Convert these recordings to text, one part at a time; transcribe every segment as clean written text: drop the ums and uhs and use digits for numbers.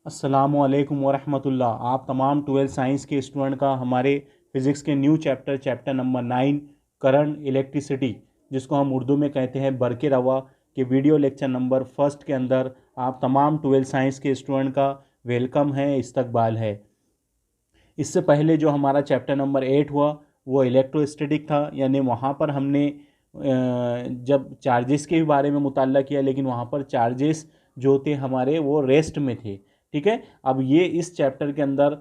अस्सलामुअलैकुम वरहमतुल्लाह। आप तमाम 12th साइंस के स्टूडेंट का हमारे फिज़िक्स के new chapter number 9 current electricity, जिसको हम उर्दू में कहते हैं बरके रवा, के वीडियो लेक्चर नंबर फर्स्ट के अंदर आप तमाम 12th साइंस के स्टूडेंट का वेलकम है, इस्तकबाल है। इससे पहले जो हमारा चैप्टर नंबर 8 हुआ वो इलेक्ट्रोस्टैटिक था, यानी वहाँ पर हमने जब चार्जेस के बारे में मुताल्ला किया, लेकिन वहाँ पर चार्जेस जो थे हमारे वो रेस्ट में थे। ठीक है, अब ये इस चैप्टर के अंदर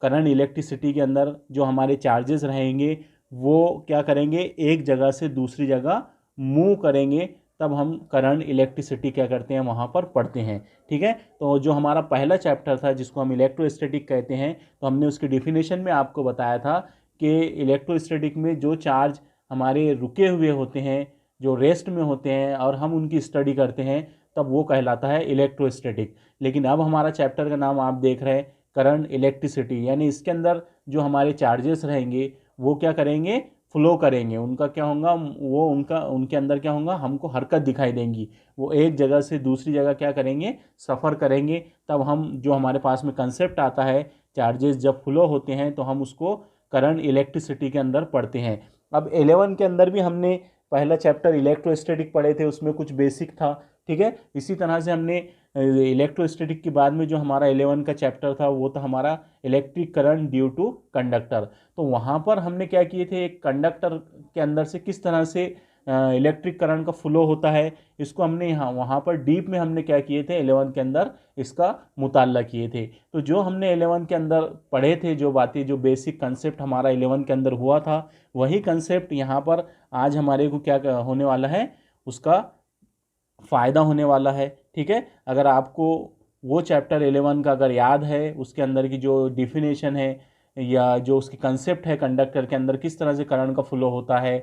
करंट इलेक्ट्रिसिटी के अंदर जो हमारे चार्जेस रहेंगे वो क्या करेंगे, एक जगह से दूसरी जगह मूव करेंगे, तब हम करंट इलेक्ट्रिसिटी क्या करते हैं वहाँ पर पढ़ते हैं। ठीक है, तो जो हमारा पहला चैप्टर था जिसको हम इलेक्ट्रोस्टैटिक कहते हैं, तो हमने उसकी डिफिनेशन में आपको बताया था कि इलेक्ट्रोस्टैटिक में जो चार्ज हमारे रुके हुए होते हैं, जो रेस्ट में होते हैं और हम उनकी स्टडी करते हैं, तब वो कहलाता है इलेक्ट्रोस्टैटिक। लेकिन अब हमारा चैप्टर का नाम आप देख रहे हैं करंट इलेक्ट्रिसिटी, यानी इसके अंदर जो हमारे चार्जेस रहेंगे वो क्या करेंगे, फ्लो करेंगे। उनका क्या होगा, वो उनके अंदर क्या होगा, हमको हरकत दिखाई देंगी। वो एक जगह से दूसरी जगह क्या करेंगे, सफ़र करेंगे। तब हम जो हमारे पास में कंसेप्ट आता है, चार्जेस जब फ्लो होते हैं तो हम उसको करंट इलेक्ट्रिसिटी के अंदर पढ़ते हैं। अब 11 के अंदर भी हमने पहला चैप्टर इलेक्ट्रोस्टैटिक पढ़े थे, उसमें कुछ बेसिक था। ठीक है, इसी तरह से हमने इलेक्ट्रोस्टैटिक के बाद में जो हमारा 11 का चैप्टर था वो था हमारा electric current due to conductor. तो वहाँ पर हमने क्या किए थे, एक कंडक्टर के अंदर से किस तरह से इलेक्ट्रिक करंट का फ्लो होता है, इसको हमने यहाँ वहाँ पर डीप में हमने क्या किए थे, 11 के अंदर इसका मुताल्ला किए थे। तो जो हमने 11 के अंदर पढ़े थे, जो बातें, जो बेसिक कंसेप्ट हमारा 11 के अंदर हुआ था, वही कंसेप्ट यहाँ पर आज हमारे को क्या होने वाला है, उसका फ़ायदा होने वाला है। ठीक है, अगर आपको वो चैप्टर 11 का अगर याद है, उसके अंदर की जो डिफिनेशन है या जो उसकी कंसेप्ट है, कंडक्टर के अंदर किस तरह से करंट का फ्लो होता है,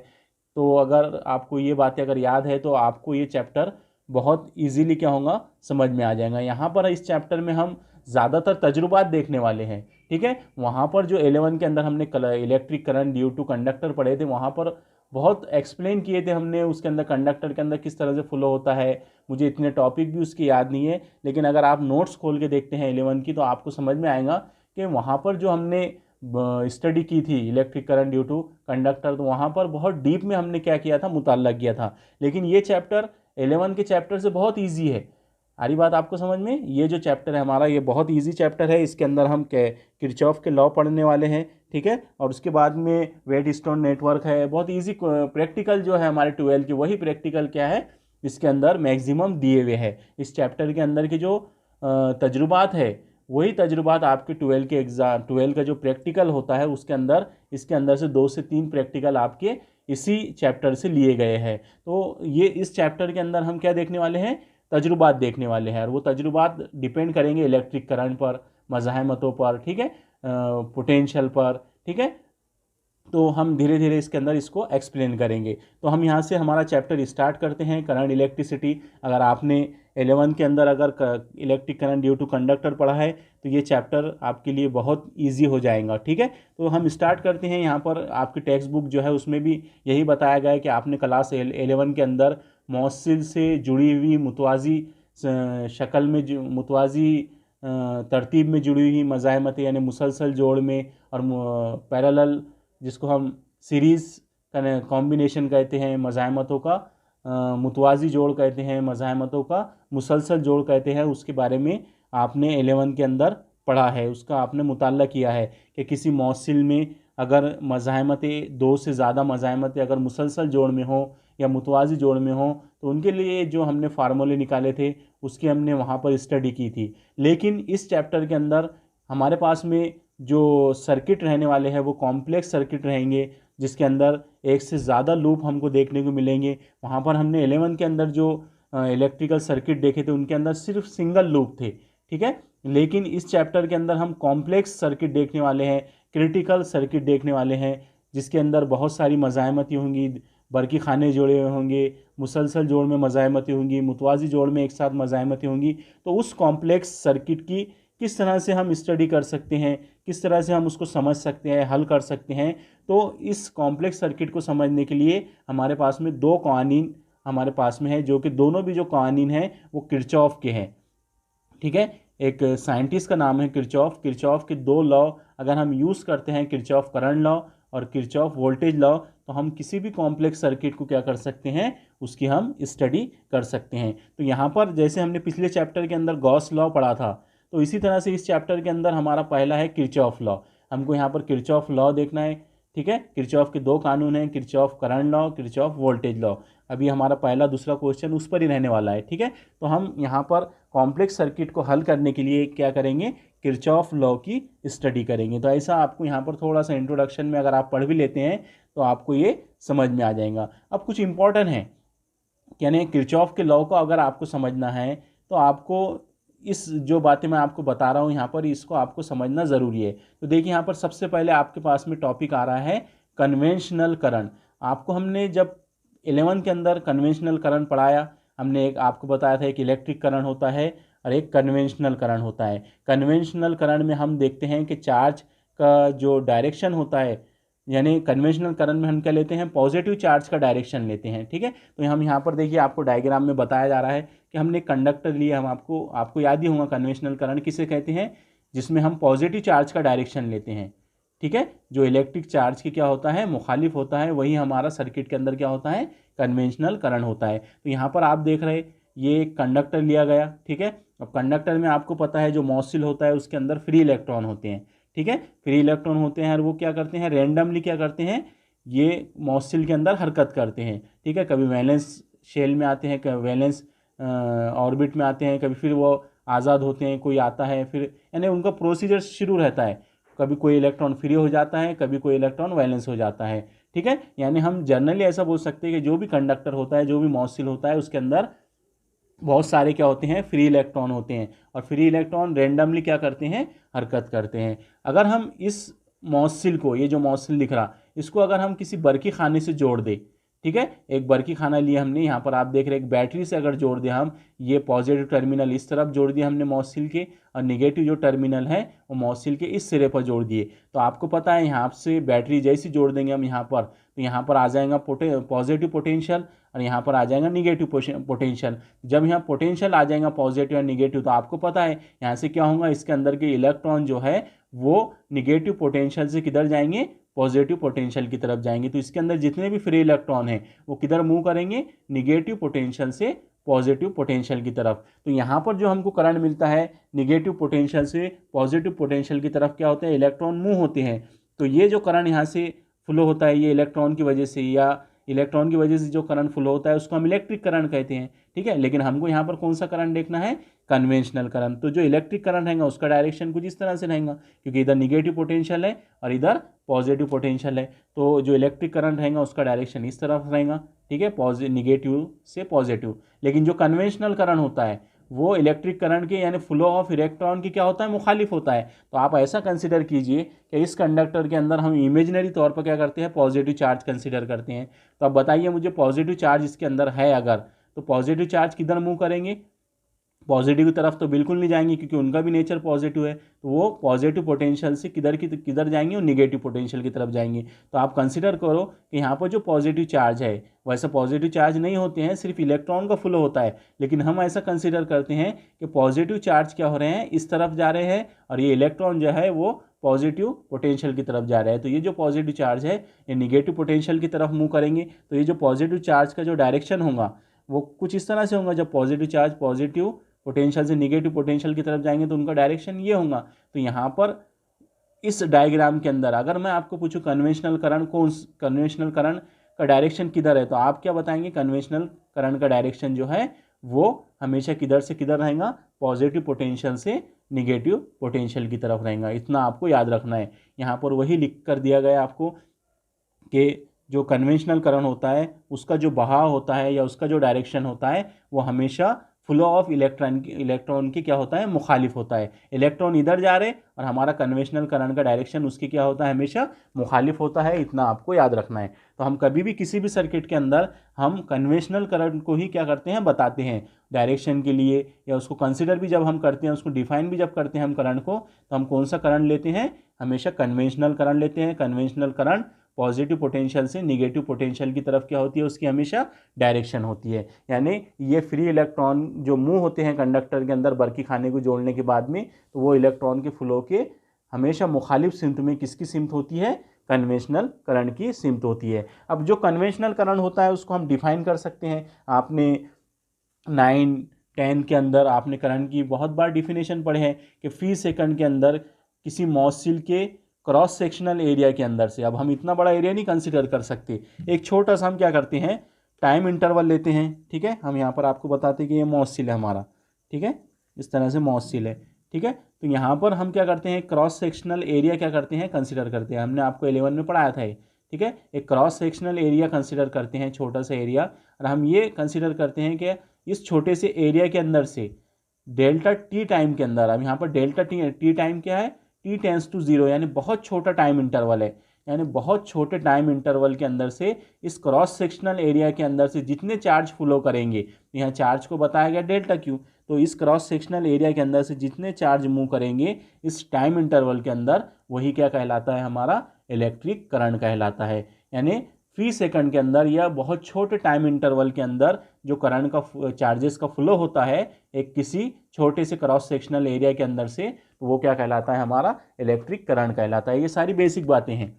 तो अगर आपको ये बातें अगर याद है तो आपको ये चैप्टर बहुत इजीली क्या होगा, समझ में आ जाएगा। यहाँ पर इस चैप्टर में हम ज़्यादातर तजुर्बात देखने वाले हैं। ठीक है, वहाँ पर जो 11 के अंदर हमने electric current due to conductor पढ़े थे, वहाँ पर बहुत एक्सप्लेन किए थे हमने उसके अंदर, कंडक्टर के अंदर किस तरह से फ्लो होता है। मुझे इतने टॉपिक भी उसके याद नहीं है, लेकिन अगर आप नोट्स खोल के देखते हैं 11 की, तो आपको समझ में आएगा कि वहाँ पर जो हमने स्टडी की थी electric current due to conductor, तो वहाँ पर बहुत डीप में हमने क्या किया था, मुताल्ला किया था। लेकिन ये चैप्टर 11 के चैप्टर से बहुत ईजी है। आ रही बात आपको समझ में? ये जो चैप्टर है हमारा, ये बहुत ईजी चैप्टर है। इसके अंदर हम किरचॉफ के लॉ पढ़ने वाले हैं। ठीक है, और उसके बाद में वेट स्टोन नेटवर्क है, बहुत ईजी प्रैक्टिकल जो है हमारे 12 की, वही प्रैक्टिकल क्या है इसके अंदर मैक्सिमम दिए हुए हैं। इस चैप्टर के अंदर की जो तजुर्बात है, वही तजुर्बात आपके 12 के एग्ज़ाम, 12 का जो प्रैक्टिकल होता है उसके अंदर, इसके अंदर से 2 से 3 प्रैक्टिकल आपके इसी चैप्टर से लिए गए हैं। तो ये इस चैप्टर के अंदर हम क्या देखने वाले हैं, तजुर्बात देखने वाले हैं, और वो तजुर्बात डिपेंड करेंगे इलेक्ट्रिक करंट पर, मज़ाहमतों पर, ठीक है, पोटेंशियल पर। ठीक है, तो हम धीरे धीरे इसके अंदर इसको एक्सप्लेन करेंगे। तो हम यहाँ से हमारा चैप्टर स्टार्ट करते हैं, करंट इलेक्ट्रिसिटी। अगर आपने 11 के अंदर अगर electric current due to conductor पढ़ा है, तो ये चैप्टर आपके लिए बहुत इजी हो जाएगा। ठीक है, तो हम स्टार्ट करते हैं। यहाँ पर आपकी टेक्स्ट बुक जो है उसमें भी यही बताया गया है कि आपने क्लास 11 के अंदर मौसिल से जुड़ी हुई मुतवाज़ी शक्ल में, मुतवाज़ी तरतीब में जुड़ी हुई मज़ाहमतें, यानी मुसलसल जोड़ में, और पैरेलल, जिसको हम सीरीज़ का कॉम्बिनेशन कहते हैं, मज़ाहमतों का मुतवाज़ी जोड़ कहते हैं, मज़ाहमतों का मुसलसल जोड़ कहते हैं, उसके बारे में आपने 11 के अंदर पढ़ा है, उसका आपने मुताल्ला किया है कि किसी मौसिल में अगर मज़ाहमतें, 2 से ज़्यादा मज़ाहमतें अगर मुसलसल जोड़ में हो या मुतवाज़ी जोड़ में हो, तो उनके लिए जो हमने फार्मूले निकाले थे उसकी हमने वहाँ पर स्टडी की थी। लेकिन इस चैप्टर के अंदर हमारे पास में जो सर्किट रहने वाले हैं वो कॉम्प्लेक्स सर्किट रहेंगे, जिसके अंदर एक से ज़्यादा लूप हमको देखने को मिलेंगे। वहाँ पर हमने 11 के अंदर जो इलेक्ट्रिकल सर्किट देखे थे उनके अंदर सिर्फ सिंगल लूप थे। ठीक है, लेकिन इस चैप्टर के अंदर हम कॉम्प्लेक्स सर्किट देखने वाले हैं, क्रिटिकल सर्किट देखने वाले हैं, जिसके अंदर बहुत सारी मज़ाहमतें होंगी, बरकी खाने जोड़े हुए होंगे, मुसलसल जोड़ में मज़ाहमतें होंगी, मुतवाज़ी जोड़ में एक साथ मज़ाहमतें होंगी। तो उस कॉम्प्लेक्स सर्किट की किस तरह से हम स्टडी कर सकते हैं, किस तरह से हम उसको समझ सकते हैं, हल कर सकते हैं। तो इस कॉम्प्लेक्स सर्किट को समझने के लिए हमारे पास में 2 कवानीन हमारे पास में है, जो कि दोनों भी जो कवानीन हैं वो किरचॉफ के हैं। ठीक है, एक साइंटिस्ट का नाम है किरचॉफ। किरचॉफ के दो लॉ अगर हम यूज़ करते हैं, किरचॉफ करंट लॉ और किरचॉफ वोल्टेज लॉ, तो हम किसी भी कॉम्प्लेक्स सर्किट को क्या कर सकते हैं, उसकी हम स्टडी कर सकते हैं। तो यहाँ पर जैसे हमने पिछले चैप्टर के अंदर गॉस लॉ पढ़ा था, तो इसी तरह से इस चैप्टर के अंदर हमारा पहला है किरचॉफ लॉ। हमको यहाँ पर किरचॉफ लॉ देखना है, ठीक है। किरचॉफ के दो कानून हैं, Kirchhoff current law, Kirchhoff voltage law. अभी हमारा पहला दूसरा क्वेश्चन उस पर ही रहने वाला है, ठीक है। तो हम यहाँ पर कॉम्प्लेक्स सर्किट को हल करने के लिए क्या करेंगे, किरचॉफ लॉ की स्टडी करेंगे। तो ऐसा आपको यहाँ पर थोड़ा सा इंट्रोडक्शन में अगर आप पढ़ भी लेते हैं तो आपको ये समझ में आ जाएगा। अब कुछ इंपॉर्टेंट है, यानी किरचॉफ के लॉ को अगर आपको समझना है तो आपको इस जो बातें मैं आपको बता रहा हूँ यहाँ पर, इसको आपको समझना ज़रूरी है। तो देखिए यहाँ पर सबसे पहले आपके पास में टॉपिक आ रहा है कन्वेंशनल करंट। आपको हमने जब 11 के अंदर कन्वेंशनल करंट पढ़ाया, हमने एक आपको बताया था एक इलेक्ट्रिक करंट होता है और एक कन्वेंशनल करंट होता है। कन्वेंशनल करंट में हम देखते हैं कि चार्ज का जो डायरेक्शन होता है, यानी कन्वेंशनल करंट में हम क्या लेते हैं, पॉजिटिव चार्ज का डायरेक्शन लेते हैं, ठीक है। तो हम यहाँ पर देखिए आपको डायग्राम में बताया जा रहा है कि हमने कंडक्टर लिया, हम आपको याद ही होगा कन्वेंशनल करंट किसे कहते हैं, जिसमें हम पॉजिटिव चार्ज का डायरेक्शन लेते हैं, ठीक है। जो इलेक्ट्रिक चार्ज की क्या होता है, मुखालिफ होता है, वही हमारा सर्किट के अंदर क्या होता है, कन्वेंशनल करंट होता है। तो यहाँ पर आप देख रहे ये कंडक्टर लिया गया, ठीक है। अब कंडक्टर में आपको पता है जो मॉसिल होता है उसके अंदर फ्री इलेक्ट्रॉन होते हैं, ठीक है। फ्री इलेक्ट्रॉन होते हैं और वो क्या करते हैं, रैंडमली क्या करते हैं, ये मॉसिल के अंदर हरकत करते हैं, ठीक है। कभी वैलेंस शेल में आते हैं, कभी वैलेंस ऑर्बिट में आते हैं, कभी फिर वो आज़ाद होते हैं, कोई आता है फिर, यानी उनका प्रोसीजर शुरू रहता है। कभी कोई इलेक्ट्रॉन फ्री हो जाता है, कभी कोई इलेक्ट्रॉन वैलेंस हो जाता है, ठीक है। यानी हम जनरली ऐसा बोल सकते हैं कि जो भी कंडक्टर होता है, जो भी मॉसिल होता है, उसके अंदर बहुत सारे क्या होते हैं, फ्री इलेक्ट्रॉन होते हैं और फ्री इलेक्ट्रॉन रैंडमली क्या करते हैं, हरकत करते हैं। अगर हम इस मॉसिल को, ये जो मॉसिल दिख रहा, इसको अगर हम किसी बरकी खाने से जोड़ दें, ठीक है, एक बरकी खाना लिया हमने, यहाँ पर आप देख रहे हैं एक बैटरी से अगर जोड़ दें हम, ये पॉजिटिव टर्मिनल इस तरफ जोड़ दिया हमने मॉसिल के, और निगेटिव जो टर्मिनल है वो मॉसिल के इस सिरे पर जोड़ दिए। तो आपको पता है यहाँ से बैटरी जैसी जोड़ देंगे हम यहाँ पर, तो यहाँ पर आ जाएगा पॉजिटिव पोटेंशियल और यहाँ पर आ जाएगा निगेटिव पोटेंशियल। जब यहाँ पोटेंशियल आ जाएगा पॉजिटिव और निगेटिव, तो आपको पता है यहाँ से क्या होगा, इसके अंदर के इलेक्ट्रॉन जो है वो निगेटिव पोटेंशियल से किधर जाएंगे, पॉजिटिव पोटेंशियल की तरफ जाएंगे। तो इसके अंदर जितने भी फ्री इलेक्ट्रॉन हैं वो किधर मूव करेंगे, निगेटिव पोटेंशियल से पॉजिटिव पोटेंशियल की तरफ। तो यहाँ पर जो हमको करंट मिलता है निगेटिव पोटेंशियल से पॉजिटिव पोटेंशियल की तरफ क्या होता है, इलेक्ट्रॉन मूव होते हैं। तो ये जो करंट यहाँ से फ्लो होता है, ये इलेक्ट्रॉन की वजह से, या इलेक्ट्रॉन की वजह से जो करंट फ्लो होता है उसको हम इलेक्ट्रिक करंट कहते हैं, ठीक है। लेकिन हमको यहाँ पर कौन सा करंट देखना है, कन्वेंशनल करंट। तो जो इलेक्ट्रिक करंट रहेगा उसका डायरेक्शन कुछ इस तरह से रहेगा, क्योंकि इधर निगेटिव पोटेंशियल है और इधर पॉजिटिव पोटेंशियल है। तो जो इलेक्ट्रिक करंट रहेगा उसका डायरेक्शन इस तरफ रहेगा, ठीक है, निगेटिव से पॉजिटिव। लेकिन जो कन्वेंशनल करंट होता है वो इलेक्ट्रिक करंट के, यानी फ्लो ऑफ इलेक्ट्रॉन की क्या होता है, मुखालिफ होता है। तो आप ऐसा कंसिडर कीजिए कि इस कंडक्टर के अंदर हम इमेजिनरी तौर पर क्या करते हैं, पॉजिटिव चार्ज कंसिडर करते हैं। तो अब बताइए मुझे, पॉजिटिव चार्ज इसके अंदर है अगर, तो पॉजिटिव चार्ज किधर मूव करेंगे, पॉजिटिव की तरफ तो बिल्कुल नहीं जाएंगे, क्योंकि उनका भी नेचर पॉजिटिव है। तो वो पॉजिटिव पोटेंशियल से किधर जाएंगे, और निगेटिव पोटेंशियल की तरफ जाएंगे। तो आप कंसिडर करो कि यहाँ पर जो पॉजिटिव चार्ज है, वैसे पॉजिटिव चार्ज नहीं होते हैं, सिर्फ इलेक्ट्रॉन का फ्लो होता है। लेकिन हम ऐसा कंसिडर करते हैं कि पॉजिटिव चार्ज क्या हो रहे हैं, इस तरफ जा रहे हैं, और ये इलेक्ट्रॉन जो है वो पॉजिटिव पोटेंशियल की तरफ जा रहा है। तो ये जो पॉजिटिव चार्ज है ये निगेटिव पोटेंशियल की तरफ मूव करेंगे। तो ये जो पॉजिटिव चार्ज का जो डायरेक्शन होगा वो कुछ इस तरह से होगा, जब पॉजिटिव चार्ज पॉजिटिव पोटेंशियल से निगेटिव पोटेंशियल की तरफ जाएंगे तो उनका डायरेक्शन ये होगा। तो यहाँ पर इस डायग्राम के अंदर अगर मैं आपको पूछूं कन्वेंशनल करंट का डायरेक्शन किधर है, तो आप क्या बताएंगे, कन्वेंशनल करंट का डायरेक्शन जो है वो हमेशा किधर से किधर रहेगा, पॉजिटिव पोटेंशियल से निगेटिव पोटेंशियल की तरफ रहेगा। इतना आपको याद रखना है। यहाँ पर वही लिख कर दिया गया आपको कि जो कन्वेंशनल करंट होता है उसका जो बहाव होता है या उसका जो डायरेक्शन होता है वो हमेशा फ्लो ऑफ इलेक्ट्रॉन की क्या होता है, मुखालिफ होता है। इलेक्ट्रॉन इधर जा रहे और हमारा कन्वेंशनल करंट का डायरेक्शन उसकी क्या होता है, हमेशा मुखालिफ होता है। इतना आपको याद रखना है। तो हम कभी भी किसी भी सर्किट के अंदर हम कन्वेंशनल करंट को ही क्या करते हैं, बताते हैं डायरेक्शन के लिए, या उसको कंसिडर भी जब हम करते हैं, उसको डिफाइन भी जब करते हैं हम करंट को, तो हम कौन सा करंट लेते हैं, हमेशा कन्वेंशनल करंट लेते हैं। कन्वेंशनल करंट पॉजिटिव पोटेंशियल से निगेटिव पोटेंशियल की तरफ क्या होती है, उसकी हमेशा डायरेक्शन होती है। यानी ये फ्री इलेक्ट्रॉन जो मूव होते हैं कंडक्टर के अंदर बर्की खाने को जोड़ने के बाद में, तो वो इलेक्ट्रॉन के फ्लो के हमेशा मुखालिफ सिमत में किसकी सिमत होती है, कन्वेंशनल करंट की सिमत होती है। अब जो कन्वेंशनल करंट होता है उसको हम डिफाइन कर सकते हैं। आपने 9, 10 के अंदर आपने करंट की बहुत बार डिफिनेशन पढ़े हैं कि फी सेकंड के अंदर किसी मॉसिल के क्रॉस सेक्शनल एरिया के अंदर से, अब हम इतना बड़ा एरिया नहीं कंसिडर कर सकते, एक छोटा सा हम क्या करते हैं, टाइम इंटरवल लेते हैं। ठीक है, हम यहाँ पर आपको बताते हैं कि ये मॉसिल है हमारा। ठीक है, इस तरह से मॉसिल है। ठीक है, तो यहाँ पर हम क्या करते हैं, क्रॉस सेक्शनल एरिया क्या करते हैं, कंसिडर करते हैं। हमने आपको 11 में पढ़ाया था ये। ठीक है, एक क्रॉस सेक्शनल एरिया कंसिडर करते हैं, छोटा सा एरिया, और हम ये कंसिडर करते हैं कि इस छोटे से एरिया के अंदर से डेल्टा टी टाइम के अंदर, अब यहाँ पर डेल्टा टी टाइम क्या है, टी टेंस टू 0, यानी बहुत छोटा टाइम इंटरवल है। यानी बहुत छोटे टाइम इंटरवल के अंदर से इस क्रॉस सेक्शनल एरिया के अंदर से जितने चार्ज फ्लो करेंगे, यहाँ चार्ज को बताया गया डेल्टा क्यू, तो इस क्रॉस सेक्शनल एरिया के अंदर से जितने चार्ज मूव करेंगे इस टाइम इंटरवल के अंदर, वही क्या कहलाता है, हमारा इलेक्ट्रिक करंट कहलाता है। यानी फी सेकंड के अंदर या बहुत छोटे टाइम इंटरवल के अंदर जो करंट का चार्जेस का फ्लो होता है एक किसी छोटे से क्रॉस सेक्शनल एरिया के अंदर से, तो वो क्या कहलाता है, हमारा इलेक्ट्रिक करंट कहलाता है। ये सारी बेसिक बातें हैं,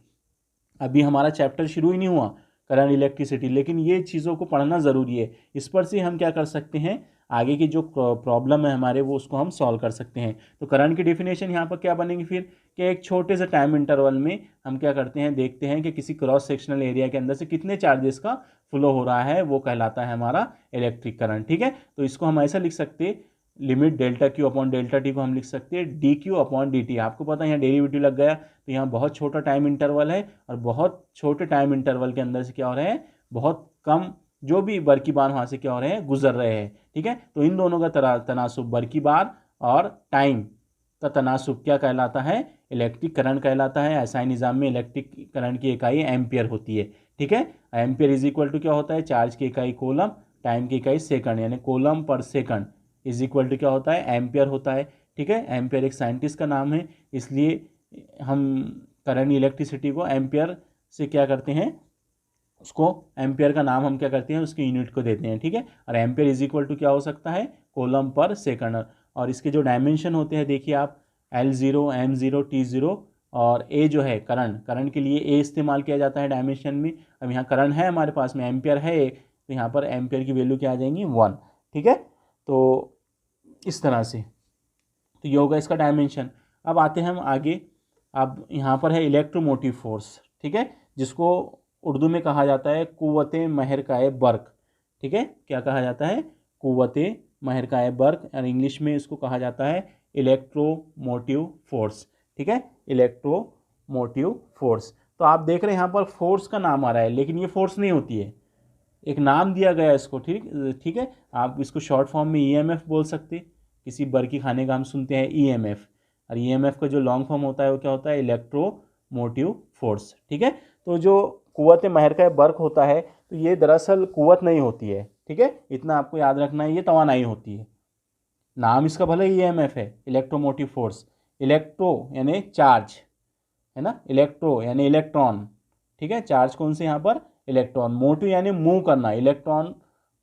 अभी हमारा चैप्टर शुरू ही नहीं हुआ करंट इलेक्ट्रिसिटी, लेकिन ये चीज़ों को पढ़ना ज़रूरी है। इस पर से हम क्या कर सकते हैं, आगे की जो प्रॉब्लम है हमारे वो उसको हम सॉल्व कर सकते हैं। तो करंट की डिफिनेशन यहाँ पर क्या बनेगी फिर, कि एक छोटे से टाइम इंटरवल में हम क्या करते हैं, देखते हैं कि किसी क्रॉस सेक्शनल एरिया के अंदर से कितने चार्जेस का फ्लो हो रहा है, वो कहलाता है हमारा इलेक्ट्रिक करंट। ठीक है, तो इसको हम ऐसा लिख सकते हैं, limit delta Q upon delta T को हम लिख सकते हैं D Q upon D T. आपको पता है यहाँ डेरिवेटिव लग गया, तो यहाँ बहुत छोटा टाइम इंटरवल है और बहुत छोटे टाइम इंटरवल के अंदर से क्या हो रहे हैं, बहुत कम जो भी बर्की बार वहाँ से क्या हो रहे हैं, गुजर रहे हैं। ठीक है, तो इन दोनों का तनासुब बर्की बार और टाइम का तनासुब क्या कहलाता है, इलेक्ट्रिक करंट कहलाता है। ऐसा निज़ाम में इलेक्ट्रिक करंट की इकाई एम्पियर होती है। ठीक है, एम्पियर इज इक्वल टू क्या होता है, चार्ज की इकाई कोलम, टाइम की इकाई सेकंड, यानी कोलम पर सेकंड इज इक्वल टू क्या होता है, एम्पियर होता है। ठीक है, एम्पियर एक साइंटिस्ट का नाम है, इसलिए हम करंट इलेक्ट्रिसिटी को एम्पियर से क्या करते हैं, उसको एम्पियर का नाम हम क्या करते हैं, उसकी यूनिट को देते हैं। ठीक है, और एम्पियर इज इक्वल टू क्या हो सकता है, कोलम पर सेकंड। और इसके जो डायमेंशन होते हैं देखिए आप, L0, M0, T0, और ए जो है करंट के लिए ए इस्तेमाल किया जाता है डायमेंशन में। अब यहाँ करंट है हमारे पास में, एम्पियर है, तो यहाँ पर एम्पियर की वैल्यू क्या आ जाएंगी, 1। ठीक है, तो इस तरह से, तो ये होगा इसका डायमेंशन। अब आते हैं हम आगे, अब यहाँ पर है इलेक्ट्रोमोटिव फोर्स। ठीक है, जिसको उर्दू में कहा जाता है कुव्वते महरकाए बर्क। ठीक है, क्या कहा जाता है, कुव्वते महरकाए बर्क, और इंग्लिश में इसको कहा जाता है इलेक्ट्रोमोटिव फोर्स। ठीक है, इलेक्ट्रोमोटिव फोर्स। तो आप देख रहे हैं यहाँ पर फोर्स का नाम आ रहा है, लेकिन ये फोर्स नहीं होती है, एक नाम दिया गया है इसको। ठीक है, आप इसको शॉर्ट फॉर्म में ईएमएफ बोल सकते, किसी बर्की खाने का हम सुनते हैं ईएमएफ, और ईएमएफ का जो लॉन्ग फॉर्म होता है वो क्या होता है, इलेक्ट्रोमोटिव फोर्स। ठीक है, तो जो कुव्वत महरका बर्क होता है, तो ये दरअसल कुव्वत नहीं होती है। ठीक है, इतना आपको याद रखना है, ये तवानाई होती है। नाम इसका भले ईएमएफ है, इलेक्ट्रोमोटिव फोर्स। इलेक्ट्रो यानी चार्ज है ना, इलेक्ट्रो यानी इलेक्ट्रॉन। ठीक है, चार्ज कौन से यहाँ पर, इलेक्ट्रॉन। मोटिव यानी मूव करना, इलेक्ट्रॉन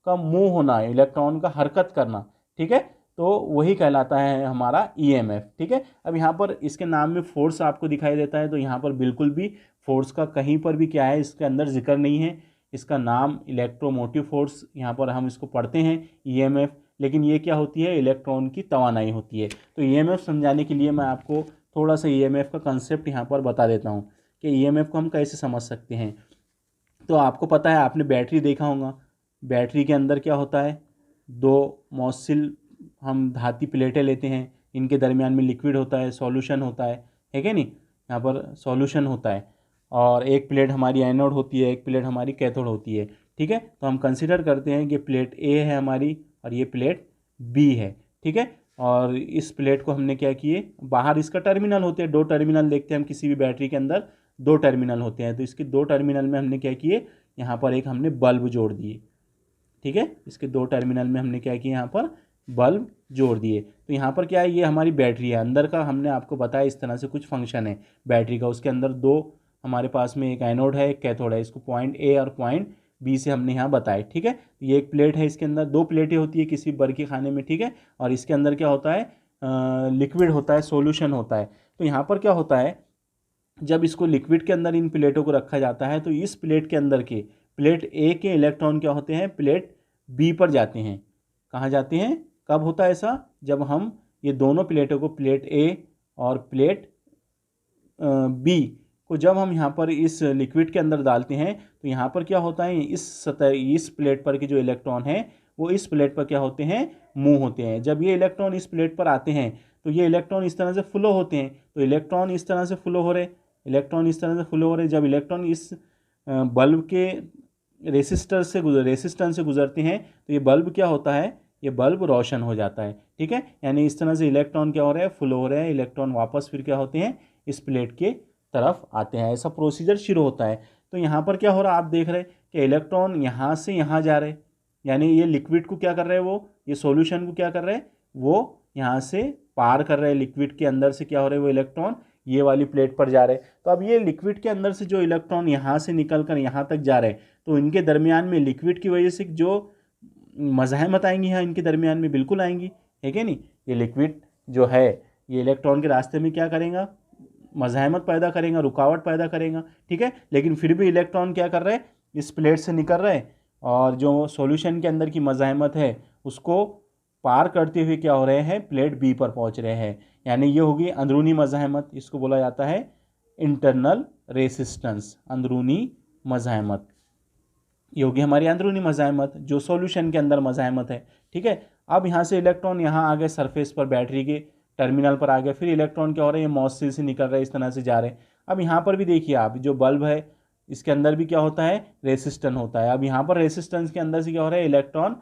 का मूव होना, इलेक्ट्रॉन का हरकत करना। ठीक है, तो वही कहलाता है हमारा ईएमएफ। ठीक है, अब यहाँ पर इसके नाम में फोर्स आपको दिखाई देता है, तो यहाँ पर बिल्कुल भी फोर्स का कहीं पर भी क्या है, इसके अंदर जिक्र नहीं है। इसका नाम इलेक्ट्रोमोटिव फोर्स, यहाँ पर हम इसको पढ़ते हैं ईएमएफ, लेकिन ये क्या होती है, इलेक्ट्रॉन की तवानाई होती है। तो ईएमएफ समझाने के लिए मैं आपको थोड़ा सा ईएमएफ का कंसेप्ट यहाँ पर बता देता हूँ कि ईएमएफ को हम कैसे समझ सकते हैं। तो आपको पता है, आपने बैटरी देखा होगा, बैटरी के अंदर क्या होता है, दो मॉसिल हम धाती प्लेटें लेते हैं, इनके दरमियान में लिक्विड होता है, सॉल्यूशन होता है कि नहीं, यहाँ पर सॉल्यूशन होता है, और एक प्लेट हमारी एनोड होती है, एक प्लेट हमारी कैथोड होती है। ठीक है, तो हम कंसिडर करते हैं कि प्लेट ए है हमारी और ये प्लेट बी है। ठीक है, और इस प्लेट को हमने क्या किए, बाहर इसका टर्मिनल होते हैं, 2 टर्मिनल देखते हैं हम किसी भी बैटरी के अंदर, 2 टर्मिनल होते हैं। तो इसके 2 टर्मिनल में हमने क्या किए, यहाँ पर एक हमने बल्ब जोड़ दिए। ठीक है, इसके 2 टर्मिनल में हमने क्या किया, यहाँ पर बल्ब जोड़ दिए। तो यहाँ पर क्या है, ये हमारी बैटरी है, अंदर का हमने आपको बताया इस तरह से कुछ फंक्शन है बैटरी का। उसके अंदर 2 हमारे पास में एक एनोड है, एक कैथोड है। इसको पॉइंट ए और पॉइंट बी से हमने यहाँ बताए, ठीक है। ये एक प्लेट है, इसके अंदर दो प्लेटें होती है किसी बर्की खाने में, ठीक है। और इसके अंदर क्या होता है, लिक्विड होता है, सॉल्यूशन होता है। तो यहाँ पर क्या होता है, जब इसको लिक्विड के अंदर इन प्लेटों को रखा जाता है तो इस प्लेट के अंदर के प्लेट ए के इलेक्ट्रॉन क्या होते हैं, प्लेट बी पर जाते हैं। कहाँ जाते हैं, कब होता है ऐसा, जब हम ये दोनों प्लेटों को, प्लेट ए और प्लेट बी को जब हम यहाँ पर इस लिक्विड के अंदर डालते हैं तो यहाँ पर क्या होता है, इस सतह, इस प्लेट पर के जो इलेक्ट्रॉन है वो इस प्लेट पर क्या होते हैं, मूव होते हैं। जब ये इलेक्ट्रॉन इस प्लेट पर आते हैं तो ये इलेक्ट्रॉन इस तरह से फ्लो होते हैं। तो इलेक्ट्रॉन इस तरह से फ्लो हो रहे, इलेक्ट्रॉन इस तरह से फ्लो हो रहे। जब इलेक्ट्रॉन इस बल्ब के रेसिस्टेंस से गुजरते हैं तो ये बल्ब क्या होता है, ये बल्ब रोशन हो जाता है, ठीक है। यानी इस तरह से इलेक्ट्रॉन क्या हो रहा है, फ्लो हो रहे हैं। इलेक्ट्रॉन वापस फिर क्या होते हैं, इस प्लेट के तरफ आते हैं। ऐसा प्रोसीजर शुरू होता है। तो यहाँ पर क्या हो रहा है, आप देख रहे हैं कि इलेक्ट्रॉन यहाँ से यहाँ जा रहे हैं, यानी ये लिक्विड को क्या कर रहे हैं, वो ये सॉल्यूशन को क्या कर रहे हैं, वो यहाँ से पार कर रहे हैं। लिक्विड के अंदर से क्या हो रहे हैं, वो इलेक्ट्रॉन ये वाली प्लेट पर जा रहे हैं। तो अब ये लिक्विड के अंदर से जो इलेक्ट्रॉन यहाँ से निकल कर यहाँ तक जा रहे हैं, तो इनके दरमियान में लिक्विड की वजह से जो मज़ाहमत आएंगी, यहाँ इनके दरमियान में बिल्कुल आएंगी, है कि नहीं। ये लिक्विड जो है ये इलेक्ट्रॉन के रास्ते में क्या करेगा, मज़ाहमत पैदा करेगा, रुकावट पैदा करेगा, ठीक है। लेकिन फिर भी इलेक्ट्रॉन क्या कर रहे हैं, इस प्लेट से निकल रहे हैं और जो सॉल्यूशन के अंदर की मज़ाहमत है उसको पार करते हुए क्या हो रहे हैं, प्लेट बी पर पहुंच रहे हैं। यानी ये होगी अंदरूनी मज़ाहमत, इसको बोला जाता है इंटरनल रेसिस्टेंस, अंदरूनी मज़ाहमत। ये होगी हमारी अंदरूनी मज़ाहमत जो सॉल्यूशन के अंदर मज़ाहमत है, ठीक है। अब यहाँ से इलेक्ट्रॉन यहाँ आ गए, सरफेस पर बैटरी के टर्मिनल पर आ गए। फिर इलेक्ट्रॉन क्या हो रहे हैं, मॉसिल से निकल रहे हैं, इस तरह से जा रहे हैं। अब यहाँ पर भी देखिए आप, जो बल्ब है इसके अंदर भी क्या होता है, रेसिस्टेंस होता है। अब यहाँ पर रेसिस्टेंस के अंदर से क्या हो रहा है, इलेक्ट्रॉन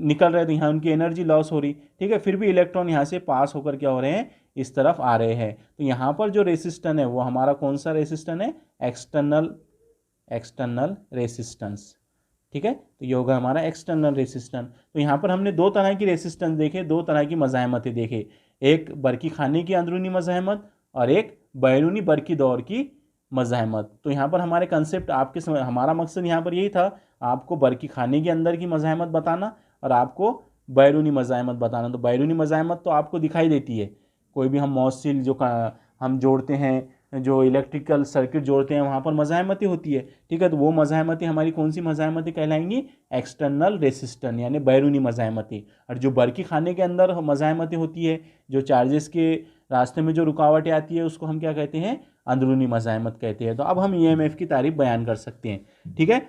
निकल रहे हैं, तो यहाँ उनकी एनर्जी लॉस हो रही, ठीक है। फिर भी इलेक्ट्रॉन यहाँ से पास होकर क्या हो रहे हैं, इस तरफ आ रहे हैं। तो यहाँ पर जो रेसिस्टेंस है वो हमारा कौन सा रेसिस्टेंस है, एक्सटर्नल रेसिस्टेंस, ठीक है। तो ये होगा हमारा एक्सटर्नल रेसिस्टेंस। तो यहाँ पर हमने दो तरह की रेसिस्टेंस देखे, दो तरह की मज़ाहमतें देखे, एक बरकी खाने की अंदरूनी मज़ाहमत और एक बैरूनी बरकी दौर की मज़ाहमत। तो यहाँ पर हमारे कंसेप्ट आपके समझ, हमारा मकसद यहाँ पर यही था, आपको बरकी खाने के अंदर की मज़ाहमत बताना और आपको बैरूनी मज़ाहमत बताना। तो बैरूनी मज़ाहमत तो आपको दिखाई देती है, कोई भी हम मौसिल जो हम जोड़ते हैं, जो इलेक्ट्रिकल सर्किट जोड़ते हैं, वहाँ पर मज़ाहमतें होती है, ठीक है। तो वो मज़ाहमतें हमारी कौन सी मज़ाहमतें कहलाएंगी, एक्सटर्नल रेसिस्टेंस यानी बैरूनी मज़ाहमतें। और जो बरकी खाने के अंदर मज़ाहमतें होती है, जो चार्जेस के रास्ते में जो रुकावटें आती है, उसको हम क्या कहते हैं, अंदरूनी मज़ाहमत कहते हैं। तो अब हम ईएमएफ की तारीफ बयान कर सकते हैं, ठीक है।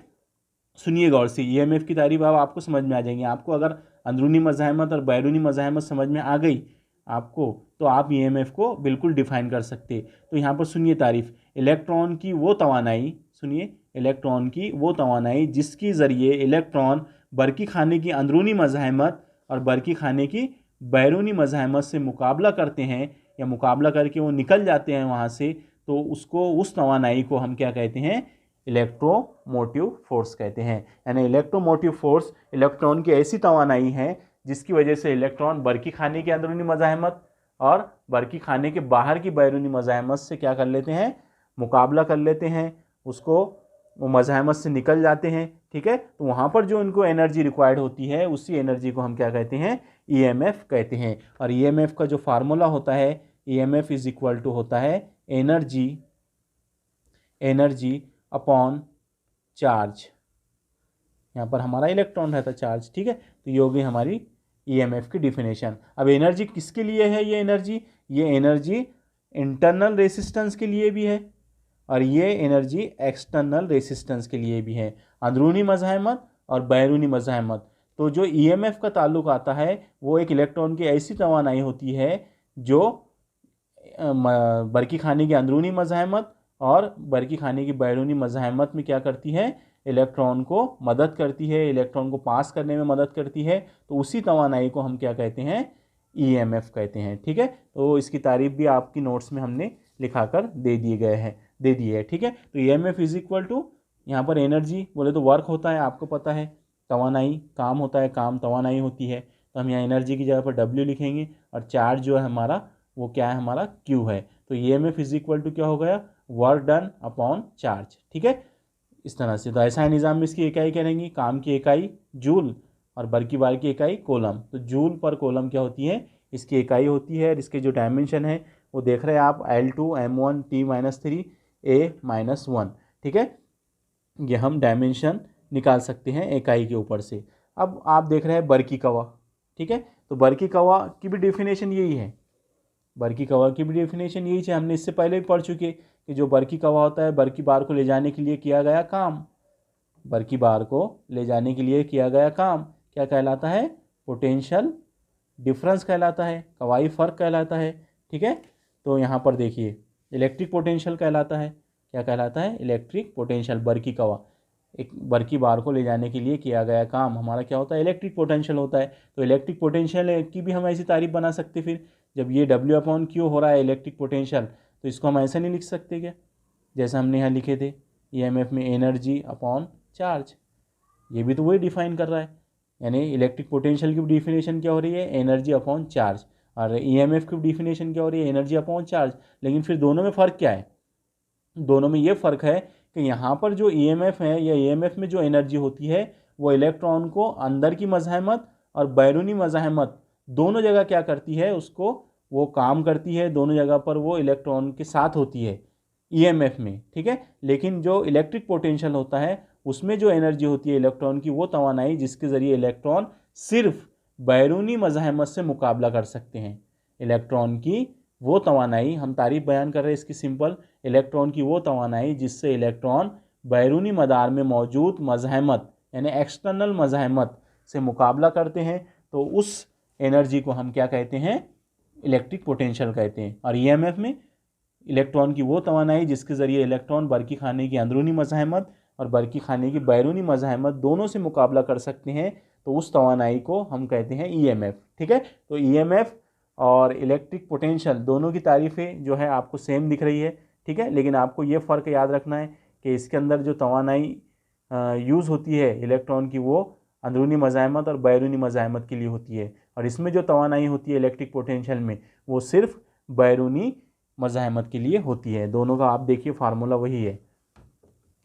सुनिए गौर से, ईएमएफ की तारीफ अब आपको समझ में आ जाएंगी। आपको अगर अंदरूनी मज़ाहमत और बैरूनी मज़ाहमत समझ में आ गई आपको, तो आप ईएमएफ को बिल्कुल डिफाइन कर सकते। तो यहाँ पर सुनिए तारीफ, इलेक्ट्रॉन की वो तवानाई, सुनिए, इलेक्ट्रॉन की वो तवानाई जिसके ज़रिए इलेक्ट्रॉन बरकी खाने की अंदरूनी मज़ाहमत और बरकी खाने की बैरूनी मज़ाहमत से मुकाबला करते हैं या मुकाबला करके वो निकल जाते हैं वहाँ से, तो उसको, उस तवानाई को हम क्या कहते हैं, इलेक्ट्रोमोटिव फोर्स कहते हैं। यानी इलेक्ट्रोमोटिव फोर्स इलेक्ट्रॉन की ऐसी तवानाई है जिसकी वजह से इलेक्ट्रॉन बरकी खाने की अंदरूनी मज़ाहमत और बरकी खाने के बाहर की बैरूनी मज़ाहमत से क्या कर लेते हैं, मुकाबला कर लेते हैं, उसको वो मज़ाहमत से निकल जाते हैं, ठीक है। तो वहाँ पर जो इनको एनर्जी रिक्वायर्ड होती है, उसी एनर्जी को हम क्या कहते हैं, ईएमएफ कहते हैं। और ईएमएफ का जो फार्मूला होता है, ईएमएफ इज इक्वल टू होता है एनर्जी अपॉन चार्ज। यहाँ पर हमारा इलेक्ट्रॉन रहता चार्ज, ठीक है। तो ये होगी हमारी ईएमएफ की डिफिनेशन। अब एनर्जी किसके लिए है, ये एनर्जी इंटरनल रेसिस्टेंस के लिए भी है और ये एनर्जी एक्सटर्नल रेसिस्टेंस के लिए भी है, अंदरूनी मज़ाहमत और बैरूनी मज़ाहमत। तो जो ईएमएफ का ताल्लुक आता है वो एक इलेक्ट्रॉन की ऐसी तवानाई होती है जो बरकी खाने की अंदरूनी मज़ाहमत और बरकी खाने की बैरूनी मज़ाहमत में क्या करती है, इलेक्ट्रॉन को मदद करती है, इलेक्ट्रॉन को पास करने में मदद करती है। तो उसी तवानाई को हम क्या कहते हैं, ईएमएफ कहते हैं, ठीक है। तो इसकी तारीफ भी आपकी नोट्स में हमने लिखा कर दे दी है, ठीक है। तो ईएमएफ इज इक्वल टू, यहाँ पर एनर्जी बोले तो वर्क होता है, आपको पता है, तवानाई काम होता है, काम तवानाई होती है। तो हम यहाँ एनर्जी की जगह पर डब्ल्यू लिखेंगे और चार्ज जो है हमारा वो क्या है, हमारा क्यू है। तो ईएमएफ इज इक्वल टू क्या हो गया, वर्क डन अपॉन चार्ज। ठीक है, इस तरह से। तो ऐसा निज़ाम में इसकी इकाई क्या रहेंगी, काम की इकाई जूल और बर की बार की इकाई कोलम। तो जूल पर कोलम क्या होती है, इसकी इकाई होती है। और इसके जो डायमेंशन है वो देख रहे हैं आप, L2 M1 T-3 A-1। ठीक है, ये हम डायमेंशन निकाल सकते हैं इकाई के ऊपर से। अब आप देख रहे हैं बरकी कवा। ठीक है, तो बरकी कवा की भी डेफिनेशन यही है, बरकी कवा की भी डेफिनेशन यही है, हमने इससे पहले भी पढ़ चुके कि जो बरकी कवा होता है, बरकी बार को ले जाने के लिए किया गया काम, बरकी बार को ले जाने के लिए किया गया काम क्या कहलाता है, पोटेंशियल डिफरेंस कहलाता है, कवाई फ़र्क कहलाता है। ठीक है, तो यहाँ पर देखिए इलेक्ट्रिक पोटेंशियल कहलाता है, क्या कहलाता है, इलेक्ट्रिक पोटेंशियल। बरकी कवा, एक बरकी बार को ले जाने के लिए किया गया काम हमारा क्या होता है, इलेक्ट्रिक पोटेंशियल होता है। तो इलेक्ट्रिक पोटेंशियल की भी हम ऐसी तारीफ बना सकते, फिर जब ये W/Q हो रहा है इलेक्ट्रिक पोटेंशियल, तो इसको हम ऐसे नहीं लिख सकते क्या, जैसे हमने यहाँ लिखे थे EMF में एनर्जी अपॉन चार्ज, ये भी तो वही डिफाइन कर रहा है। यानी इलेक्ट्रिक पोटेंशियल की डिफिनेशन क्या हो रही है, एनर्जी अपॉन चार्ज, और EMF की डिफिनेशन क्या हो रही है, एनर्जी अपॉन चार्ज। लेकिन फिर दोनों में फ़र्क क्या है, दोनों में ये फ़र्क है कि यहाँ पर जो EMF है या EMF में जो एनर्जी होती है वो इलेक्ट्रॉन को अंदर की मज़ाहमत और बैरूनी मज़ाहमत दोनों जगह क्या करती है, उसको वो काम करती है, दोनों जगह पर वो इलेक्ट्रॉन के साथ होती है EMF में। ठीक है, लेकिन जो इलेक्ट्रिक पोटेंशियल होता है उसमें जो एनर्जी होती है इलेक्ट्रॉन की, वो तवानाई जिसके ज़रिए इलेक्ट्रॉन सिर्फ बैरूनी मज़ाहमत से मुकाबला कर सकते हैं। इलेक्ट्रॉन की वो तवानाई, हम तारीफ बयान कर रहे हैं इसकी सिंपल, इलेक्ट्रॉन की वो तवानाई जिससे इलेक्ट्रॉन बैरूनी मदार में मौजूद मज़ाहमत यानी एक्सटर्नल मज़ाहमत से मुकाबला करते हैं, तो उस एनर्जी को हम क्या कहते हैं, इलेक्ट्रिक पोटेंशियल कहते हैं। और EMF में इलेक्ट्रॉन की वो तवानाई जिसके ज़रिए इलेक्ट्रॉन बरकी खाने की अंदरूनी मज़ाहमत और बरकी खाने की बैरूनी मज़ाहमत दोनों से मुकाबला कर सकते हैं, तो उस तवानाई को हम कहते हैं EMF। ठीक है, तो EMF और इलेक्ट्रिक पोटेंशियल दोनों की तारीफ़ें जो है आपको सेम दिख रही है। ठीक है, लेकिन आपको ये फ़र्क याद रखना है कि इसके अंदर जो तवानाई यूज़ होती है इलेक्ट्रॉन की, वो अंदरूनी मज़ाहमत और बैरूनी मज़ाहमत के लिए होती है, और इसमें जो तवानाई होती है इलेक्ट्रिक पोटेंशियल में, वो सिर्फ बैरूनी मज़ाहमत के लिए होती है। दोनों का आप देखिए फार्मूला वही है,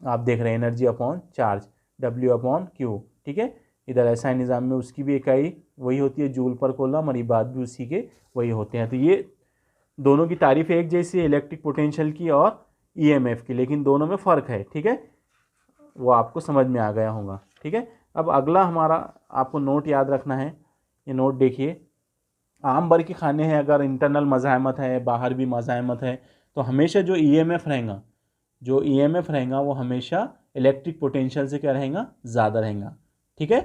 आप देख रहे हैं एनर्जी अपॉन चार्ज W/Q। ठीक है, इधर ऐसा निज़ाम में उसकी भी इकाई वही होती है जूल पर कोलम, और ये बात भी उसी के वही होते हैं। तो ये दोनों की तारीफ़ एक जैसी है, इलेक्ट्रिक पोटेंशियल की और EMF की, लेकिन दोनों में फ़र्क है। ठीक है, वो आपको समझ में आ गया होगा। ठीक है, अब अगला हमारा आपको नोट याद रखना है, ये नोट देखिए, आम बरकी खाने हैं, अगर इंटरनल मज़ाहमत है, बाहर भी मज़ाहमत है, तो हमेशा जो EMF रहेगा, जो EMF रहेगा वो हमेशा इलेक्ट्रिक पोटेंशियल से क्या रहेगा, ज़्यादा रहेगा। ठीक है,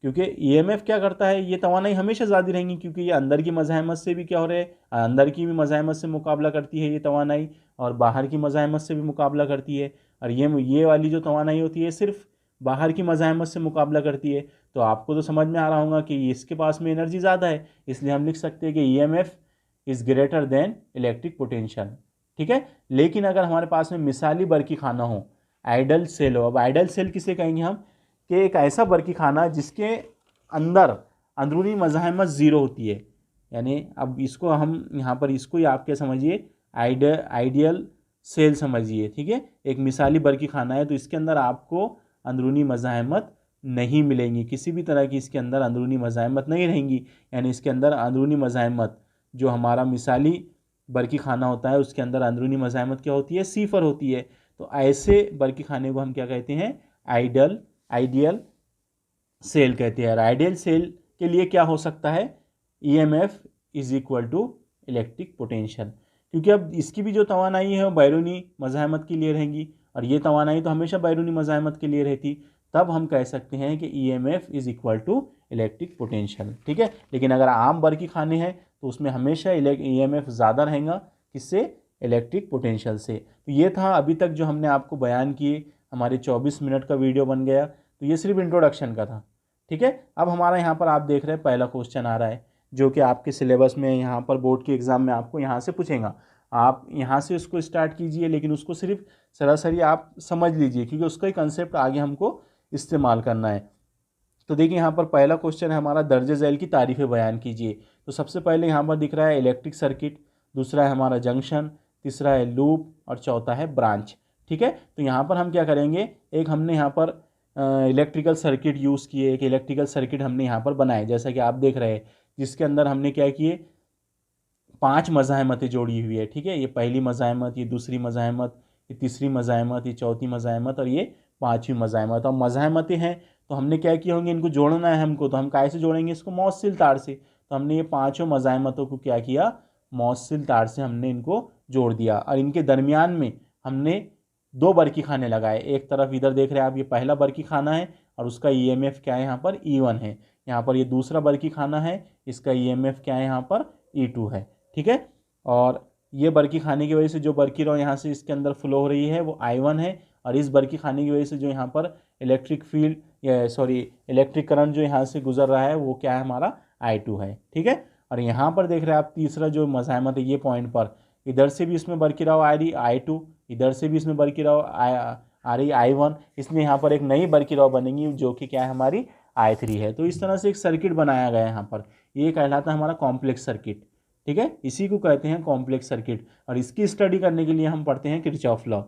क्योंकि EMF क्या करता है, ये तवानाई हमेशा ज़्यादा रहेंगी, क्योंकि ये अंदर की मज़ाहमत से भी क्या हो रहे हैं, अंदर की भी मज़ाहमत से मुकाबला करती है ये तवानाई, और बाहर की मज़ाहमत से भी मुकाबला करती है। और ये वाली जो तवानाई होती है सिर्फ बाहर की मज़ाहमत से मुकाबला करती है। तो आपको तो समझ में आ रहा होगा कि इसके पास में एनर्जी ज़्यादा है, इसलिए हम लिख सकते हैं कि EMF is greater than electric potential. ठीक है, लेकिन अगर हमारे पास में मिसाली बरकी खाना हो, आइडल सेल हो, अब आइडल सेल किसे कहेंगे हम, कि एक ऐसा बरकी खाना जिसके अंदर अंदरूनी मज़ाहमत ज़ीरो होती है। यानी अब इसको हम यहाँ पर इसको ही आप क्या समझिए, आइडियल सेल समझिए। ठीक है, एक मिसाली बरकी खाना है, तो इसके अंदर आपको अंदरूनी मज़ाहमत नहीं मिलेंगी, किसी भी तरह की इसके अंदर अंदरूनी मज़ाहमत नहीं रहेंगी। यानी इसके अंदर अंदरूनी मज़ाहमत जो हमारा मिसाली बरकी खाना होता है उसके अंदर अंदरूनी मज़ाहमत क्या होती है, सिफर होती है। तो ऐसे बरकी खाने को हम क्या कहते हैं, आइडियल सेल कहते हैं। आइडियल सेल के लिए क्या हो सकता है, EMF is equal to electric potential, क्योंकि अब इसकी भी जो तवानाई है वो बैरूनी मज़ाहमत के लिए रहेंगी, और ये तवानाई तो हमेशा बैरूनी मज़ाहमत के लिए रहती, तब हम कह सकते हैं कि EMF is equal to electric potential. ठीक है, लेकिन अगर आम बरकी खाने हैं तो उसमें हमेशा EMF ज़्यादा रहेगा, किससे, इलेक्ट्रिक पोटेंशियल से। तो ये था अभी तक जो हमने आपको बयान किए, हमारे 24 मिनट का वीडियो बन गया। तो ये सिर्फ इंट्रोडक्शन का था। ठीक है, अब हमारा यहाँ पर आप देख रहे हैं पहला क्वेश्चन आ रहा है, जो कि आपके सिलेबस में यहाँ पर बोर्ड के एग्ज़ाम में आपको यहाँ से पूछेगा। आप यहाँ से उसको स्टार्ट कीजिए, लेकिन उसको सिर्फ सरासरी आप समझ लीजिए, क्योंकि उसका ही कंसेप्ट आगे हमको इस्तेमाल करना है। तो देखिए यहाँ पर पहला क्वेश्चन है हमारा, दर्जे झैल की तारीफ़ें बयान कीजिए। तो सबसे पहले यहाँ पर दिख रहा है इलेक्ट्रिक सर्किट, दूसरा है हमारा जंक्शन, तीसरा है लूप और चौथा है ब्रांच। ठीक है, तो यहाँ पर हम क्या करेंगे, एक हमने यहाँ पर इलेक्ट्रिकल सर्किट यूज़ किए, एक इलेक्ट्रिकल सर्किट हमने यहाँ पर बनाए, जैसा कि आप देख रहे हैं, जिसके अंदर हमने क्या किए, 5 मज़ाहमतें जोड़ी हुई है। ठीक है, ये पहली मज़ाहमत, ये दूसरी मज़ाहमत, ये तीसरी मज़ाहमत, ये चौथी मज़ाहमत और ये 5वीं मज़ाहमत। और मज़ाहमतें हैं तो हमने क्या किया होंगे, इनको जोड़ना है हमको, तो हम कैसे जोड़ेंगे इसको, मौसिल तार से। तो हमने ये 5 मज़ाहमतों को क्या किया, मौसिल तार से हमने इनको जोड़ दिया। और इनके दरमियान में हमने 2 बरकी खाने लगाए। एक तरफ इधर देख रहे हैं आप, ये पहला बरकी खाना है और उसका ईएमएफ क्या है यहाँ पर, E1 है। यहाँ पर ये दूसरा बरकी खाना है, इसका ईएमएफ क्या है यहाँ पर, E2 है। ठीक है, और ये बरकी खाने की वजह से जो बरकी रॉ यहाँ से इसके अंदर फ्लो हो रही है वो I1 है, और इस बरकी खाने की वजह से जो यहाँ पर इलेक्ट्रिक फील्ड या इलेक्ट्रिक करंट जो यहाँ से गुजर रहा है वो क्या है, हमारा I2 है। ठीक है, और यहाँ पर देख रहे हैं आप तीसरा जो मज़ाहमत है, ये पॉइंट पर इधर से भी इसमें बरकी रॉ आ रही I2, इधर से भी इसमें बरकी रॉ आ रही I1, इसलिए यहाँ पर एक नई बरकी रॉ बनेगी जो कि क्या है, हमारी I3 है। तो इस तरह से एक सर्किट बनाया गया है यहाँ पर, ये कहलाता है हमारा कॉम्प्लेक्स सर्किट। ठीक है, इसी को कहते हैं कॉम्प्लेक्स सर्किट, और इसकी स्टडी करने के लिए हम पढ़ते हैं किरचॉफ लॉ।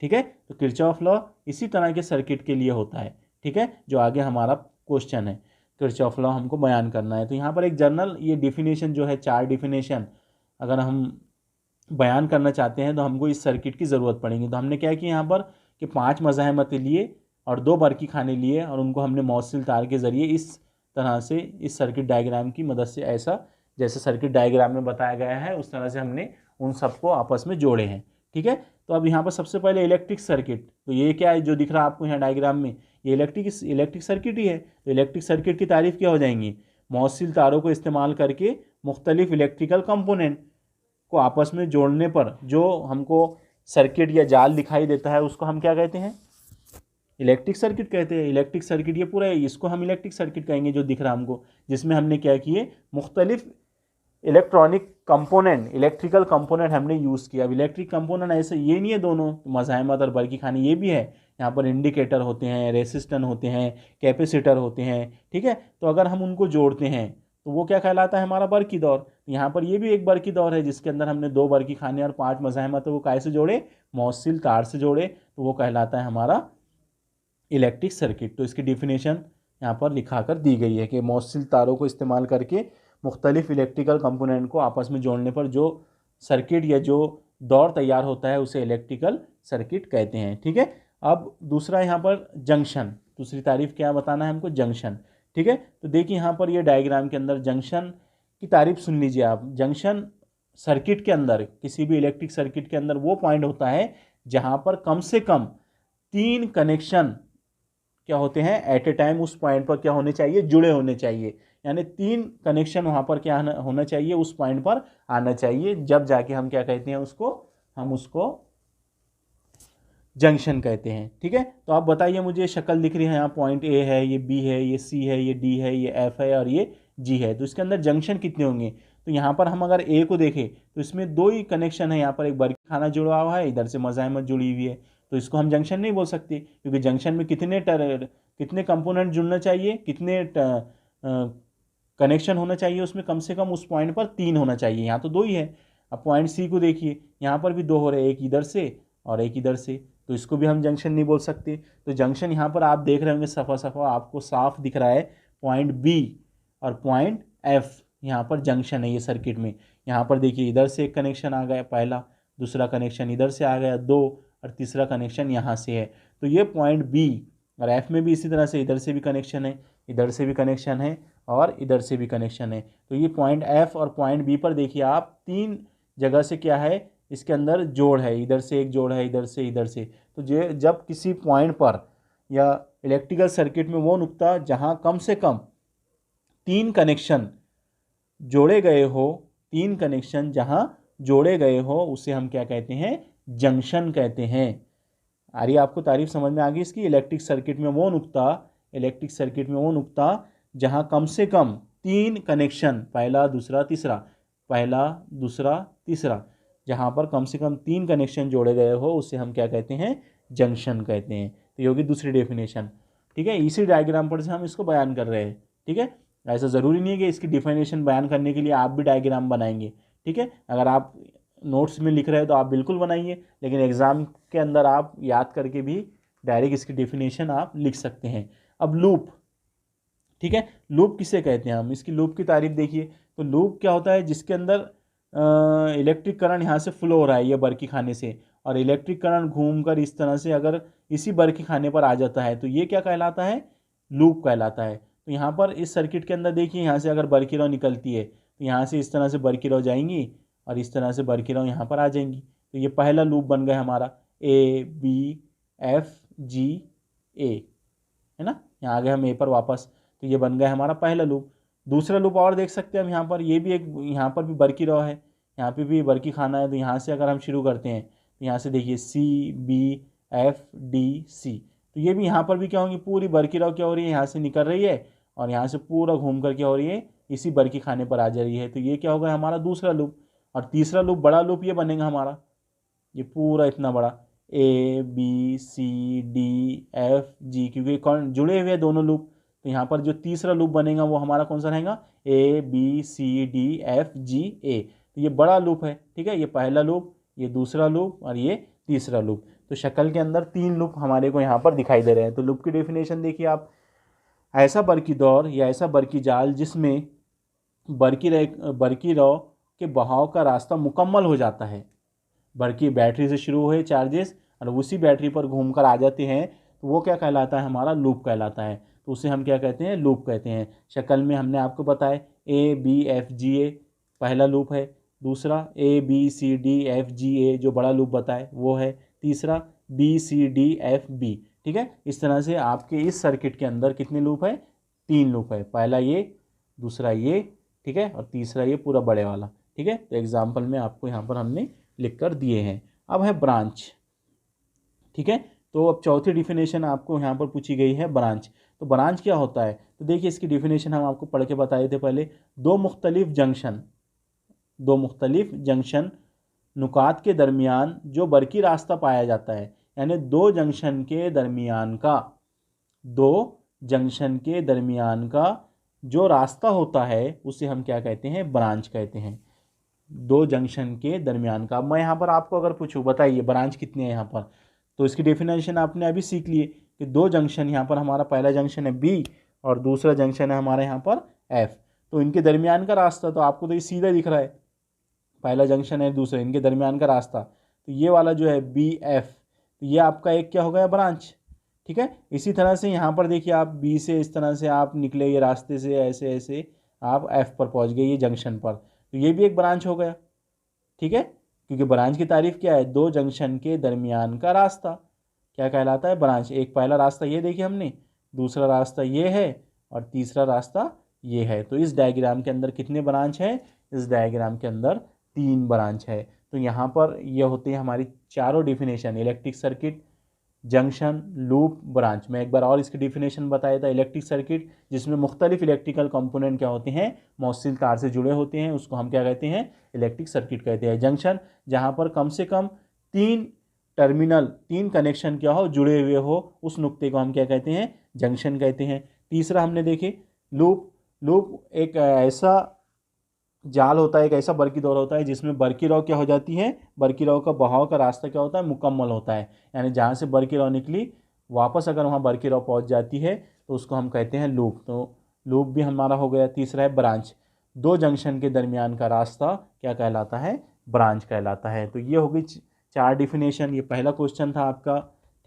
ठीक है, तो किरचॉफ लॉ इसी तरह के सर्किट के लिए होता है। ठीक है, जो आगे हमारा क्वेश्चन है, किरचॉफ लॉ हमको बयान करना है। तो यहाँ पर एक जनरल ये डिफिनेशन जो है, 4 डिफिनेशन अगर हम बयान करना चाहते हैं तो हमको इस सर्किट की ज़रूरत पड़ेगी। तो हमने क्या किया यहाँ पर कि 5 मज़ाहमतें लिए और 2 बरकी खाने लिए, और उनको हमने मौसिल तार के ज़रिए इस तरह से इस सर्किट डायग्राम की मदद से, ऐसा जैसे सर्किट डायग्राम में बताया गया है उस तरह से हमने उन सबको आपस में जोड़े हैं। ठीक है, तो अब यहाँ पर सबसे पहले इलेक्ट्रिक सर्किट, तो ये क्या है जो दिख रहा है आपको यहाँ डायग्राम में, ये इलेक्ट्रिक सर्किट ही है। तो इलेक्ट्रिक सर्किट की तारीफ क्या हो जाएंगी, मौसिल तारों को इस्तेमाल करके मुख्तलिफ इलेक्ट्रिकल कंपोनेंट को आपस में जोड़ने पर जो हमको सर्किट या जाल दिखाई देता है उसको हम क्या कहते हैं, इलेक्ट्रिक सर्किट कहते हैं। इलेक्ट्रिक सर्किट ये पूरा है, इसको हम इलेक्ट्रिक सर्किट कहेंगे जो दिख रहा है हमको, जिसमें हमने क्या किए, मुख्तलिफ इलेक्ट्रॉनिक कंपोनेंट, इलेक्ट्रिकल कंपोनेंट हमने यूज़ किया। अब इलेक्ट्रिक कंपोनेंट ऐसे ये नहीं है दोनों मज़ाहमत और बरकी खानी, ये भी है। यहाँ पर इंडिकेटर होते हैं, रेसिस्टेंस होते हैं, कैपेसिटर होते हैं। ठीक है, तो अगर हम उनको जोड़ते हैं तो वो क्या कहलाता है, हमारा बरकी दौर। यहाँ पर ये भी एक बरकी दौर है जिसके अंदर हमने 2 बरकी खाने और 5 मज़ाहमत वो कैसे जोड़े, मौसिल तार से जोड़े, तो वो कहलाता है हमारा इलेक्ट्रिक सर्किट। तो इसकी डिफिनेशन यहाँ पर लिखा कर दी गई है कि मौसिल तारों को इस्तेमाल करके मुख्तलिफ इलेक्ट्रिकल कंपोनेंट को आपस में जोड़ने पर जो सर्किट या जो दौर तैयार होता है उसे इलेक्ट्रिकल सर्किट कहते हैं। ठीक है, अब दूसरा यहाँ पर जंक्शन, दूसरी तारीफ क्या बताना है हमको, जंक्शन। ठीक है, तो देखिए यहाँ पर ये डायग्राम के अंदर जंक्शन की तारीफ सुन लीजिए आप। जंक्शन सर्किट के अंदर, किसी भी इलेक्ट्रिक सर्किट के अंदर वो पॉइंट होता है जहाँ पर कम से कम 3 कनेक्शन क्या होते हैं एट ए टाइम, उस पॉइंट पर क्या होने चाहिए, जुड़े होने चाहिए। यानी 3 कनेक्शन वहाँ पर क्या होना चाहिए, उस पॉइंट पर आना चाहिए, जब जाके हम क्या कहते हैं उसको, हम उसको जंक्शन कहते हैं। ठीक है, तो आप बताइए मुझे, शक्ल दिख रही है यहाँ, पॉइंट ए है, ये बी है, ये सी है, ये डी है, ये एफ है और ये जी है। तो इसके अंदर जंक्शन कितने होंगे, तो यहाँ पर हम अगर ए को देखें तो इसमें 2 ही कनेक्शन है। यहाँ पर एक बरकी खाना जुड़ा हुआ है, इधर से मज़ाहमत जुड़ी हुई है, तो इसको हम जंक्शन नहीं बोल सकते, क्योंकि जंक्शन में कितने कंपोनेंट जुड़ना चाहिए, कितने कनेक्शन होना चाहिए उसमें, कम से कम उस पॉइंट पर 3 होना चाहिए। यहाँ तो 2 ही है। अब पॉइंट सी को देखिए, यहाँ पर भी 2 हो रहे हैं, एक इधर से और एक इधर से, तो इसको भी हम जंक्शन नहीं बोल सकते। तो जंक्शन यहाँ पर आप देख रहे होंगे सफ़ा सफ़ा आपको साफ दिख रहा है, पॉइंट बी और पॉइंट एफ यहाँ पर जंक्शन है ये सर्किट में। यहाँ पर देखिए इधर से एक कनेक्शन आ गया पहला, दूसरा कनेक्शन इधर से आ गया 2 और तीसरा कनेक्शन यहाँ से है। तो ये पॉइंट बी और एफ में भी इसी तरह से इधर से भी कनेक्शन है, इधर से भी कनेक्शन है और इधर से भी कनेक्शन है। तो ये पॉइंट एफ और पॉइंट बी पर देखिए आप 3 जगह से क्या है, इसके अंदर जोड़ है, इधर से एक जोड़ है, इधर से इधर से। तो जब किसी पॉइंट पर या इलेक्ट्रिकल सर्किट में वो नुक्ता जहाँ कम से कम 3 कनेक्शन जोड़े गए हो, 3 कनेक्शन जहाँ जोड़े गए हो, उसे हम क्या कहते हैं, जंक्शन कहते हैं। आ रही आपको तारीफ समझ में आ गई इसकी। इलेक्ट्रिक सर्किट में वो नुक्ता जहाँ कम से कम 3 कनेक्शन, पहला दूसरा तीसरा, जहाँ पर कम से कम 3 कनेक्शन जोड़े गए हो, उसे हम क्या कहते हैं, जंक्शन कहते हैं। तो ये होगी दूसरी डेफिनेशन। ठीक है, इसी डायग्राम पर से हम इसको बयान कर रहे हैं। ठीक है, ऐसा ज़रूरी नहीं है कि इसकी डिफिनेशन बयान करने के लिए आप भी डायग्राम बनाएंगे। ठीक है, अगर आप नोट्स में लिख रहे हैं तो आप बिल्कुल बनाइए, लेकिन एग्ज़ाम के अंदर आप याद करके भी डायरेक्ट इसकी डेफिनेशन आप लिख सकते हैं। अब लूप, ठीक है, लूप किसे कहते हैं हम, इसकी लूप की तारीफ देखिए। तो लूप क्या होता है, जिसके अंदर इलेक्ट्रिक करंट यहाँ से फ्लो हो रहा है ये बरकी खाने से, और इलेक्ट्रिक करंट घूमकर इस तरह से अगर इसी बरकी खाने पर आ जाता है तो ये क्या कहलाता है, लूप कहलाता है। तो यहाँ पर इस सर्किट के अंदर देखिए, यहाँ से अगर बरकी रॉ निकलती है तो यहाँ से इस तरह से बरकी रॉ जाएंगी और इस तरह से बरकी रॉ यहाँ पर आ जाएंगी। तो ये पहला लूप बन गया हमारा, ए बी एफ जी ए, है ना, यहाँ आ गए हम ए पर वापस। तो ये बन गया हमारा पहला लूप। दूसरा लूप और देख सकते हैं हम यहाँ पर, ये भी एक, यहाँ पर भी बरकी रॉ है, यहाँ पे भी बरकी खाना है। तो यहाँ से अगर हम शुरू करते हैं तो यहाँ से देखिए C B F D C, तो ये भी यहाँ पर भी क्या होंगी, पूरी बरकी रॉ क्या हो रही है, यहाँ से निकल रही है और यहाँ से पूरा घूम कर क्या हो रही है, इसी बरकी खाने पर आ जा रही है। तो ये क्या होगा हमारा दूसरा लूप। और तीसरा लूप, बड़ा लूप ये बनेगा हमारा, ये पूरा इतना बड़ा, A B C D F G, क्योंकि कौन जुड़े हुए हैं दोनों लूप। तो यहाँ पर जो तीसरा लूप बनेगा वो हमारा कौन सा रहेगा, A B C D F G A. तो ये बड़ा लूप है, ठीक है, ये पहला लूप, ये दूसरा लूप और ये तीसरा लूप। तो शक्ल के अंदर 3 लूप हमारे को यहाँ पर दिखाई दे रहे हैं। तो लूप की डेफिनेशन देखिए आप, ऐसा बरकी दौर या ऐसा बरकी जाल जिसमें बरकी रॉ के बहाव का रास्ता मुकम्मल हो जाता है, बल्कि बैटरी से शुरू हुए चार्जेस और उसी बैटरी पर घूमकर आ जाते हैं, तो वो क्या कहलाता है, हमारा लूप कहलाता है। तो उसे हम क्या कहते हैं, लूप कहते हैं। शक्ल में हमने आपको बताया ए बी एफ जी ए पहला लूप है, दूसरा A B C D F G A जो बड़ा लूप बताए वो है, तीसरा B C D F B, ठीक है। इस तरह से आपके इस सर्किट के अंदर कितने लूप है, 3 लूप है, पहला ये, दूसरा ये, ठीक है, और तीसरा ये पूरा बड़े वाला, ठीक है। तो एग्जाम्पल में आपको यहाँ पर हमने लिख कर दिए हैं। अब है ब्रांच, ठीक है। तो अब चौथी डिफिनेशन आपको यहाँ पर पूछी गई है, ब्रांच। तो ब्रांच क्या होता है, तो देखिए इसकी डिफिनेशन हम आपको पढ़ के बताए थे पहले। दो मुख्तलिफ जंक्शन नुकात के दरमियान जो बरकी रास्ता पाया जाता है, यानी दो जंक्शन के दरमियान का जो रास्ता होता है उसे हम क्या कहते हैं, ब्रांच कहते हैं। दो जंक्शन के दरमियान का। मैं यहाँ पर आपको अगर पूछूं बताइए ब्रांच कितने हैं यहाँ पर, तो इसकी डेफिनेशन आपने अभी सीख लिए कि दो जंक्शन, यहाँ पर हमारा पहला जंक्शन है बी और दूसरा जंक्शन है हमारा यहाँ पर एफ। तो इनके दरमियान का रास्ता, तो आपको तो ये सीधा दिख रहा है, पहला जंक्शन है दूसरा, इनके दरमियान का रास्ता, तो ये वाला जो है बी एफ, तो ये आपका एक क्या हो गया, ब्रांच, ठीक है। इसी तरह से यहाँ पर देखिए आप बी से इस तरह से आप निकले, ये रास्ते से ऐसे ऐसे आप एफ पर पहुँच गए, ये जंक्शन पर, तो ये भी एक ब्रांच हो गया, ठीक है। क्योंकि ब्रांच की तारीफ क्या है, दो जंक्शन के दरमियान का रास्ता क्या कहलाता है, ब्रांच। एक पहला रास्ता ये देखिए हमने, दूसरा रास्ता ये है और तीसरा रास्ता ये है। तो इस डायग्राम के अंदर कितने ब्रांच है, इस डायग्राम के अंदर 3 ब्रांच है। तो यहाँ पर ये होती है हमारी चारों definition, electric circuit, junction, loop, branch. मैं एक बार और इसकी डिफिनेशन बताया था, इलेक्ट्रिक सर्किट जिसमें मुख्तलिफ इलेक्ट्रिकल कंपोनेंट क्या होते हैं, मौसिल तार से जुड़े होते हैं, उसको हम क्या कहते हैं, इलेक्ट्रिक सर्किट कहते हैं। जंक्शन जहाँ पर कम से कम 3 कनेक्शन क्या हो, जुड़े हुए हो, उस नुक्ते को हम क्या कहते हैं, जंक्शन कहते हैं। तीसरा हमने देखे लूप एक ऐसा जाल होता है, एक ऐसा बरकी दौर होता है जिसमें बरकी रॉ क्या हो जाती है, बरकी रॉ का बहाव का रास्ता क्या होता है, मुकम्मल होता है। यानी जहाँ से बरकी रॉ निकली वापस अगर वहाँ बरकी रॉ पहुँच जाती है तो उसको हम कहते हैं लूप। तो लूप भी हमारा हो गया। तीसरा है ब्रांच, दो जंक्शन के दरमियान का रास्ता क्या कहलाता है, ब्रांच कहलाता है। तो ये हो गई 4 डिफिनेशन, ये पहला क्वेश्चन था आपका,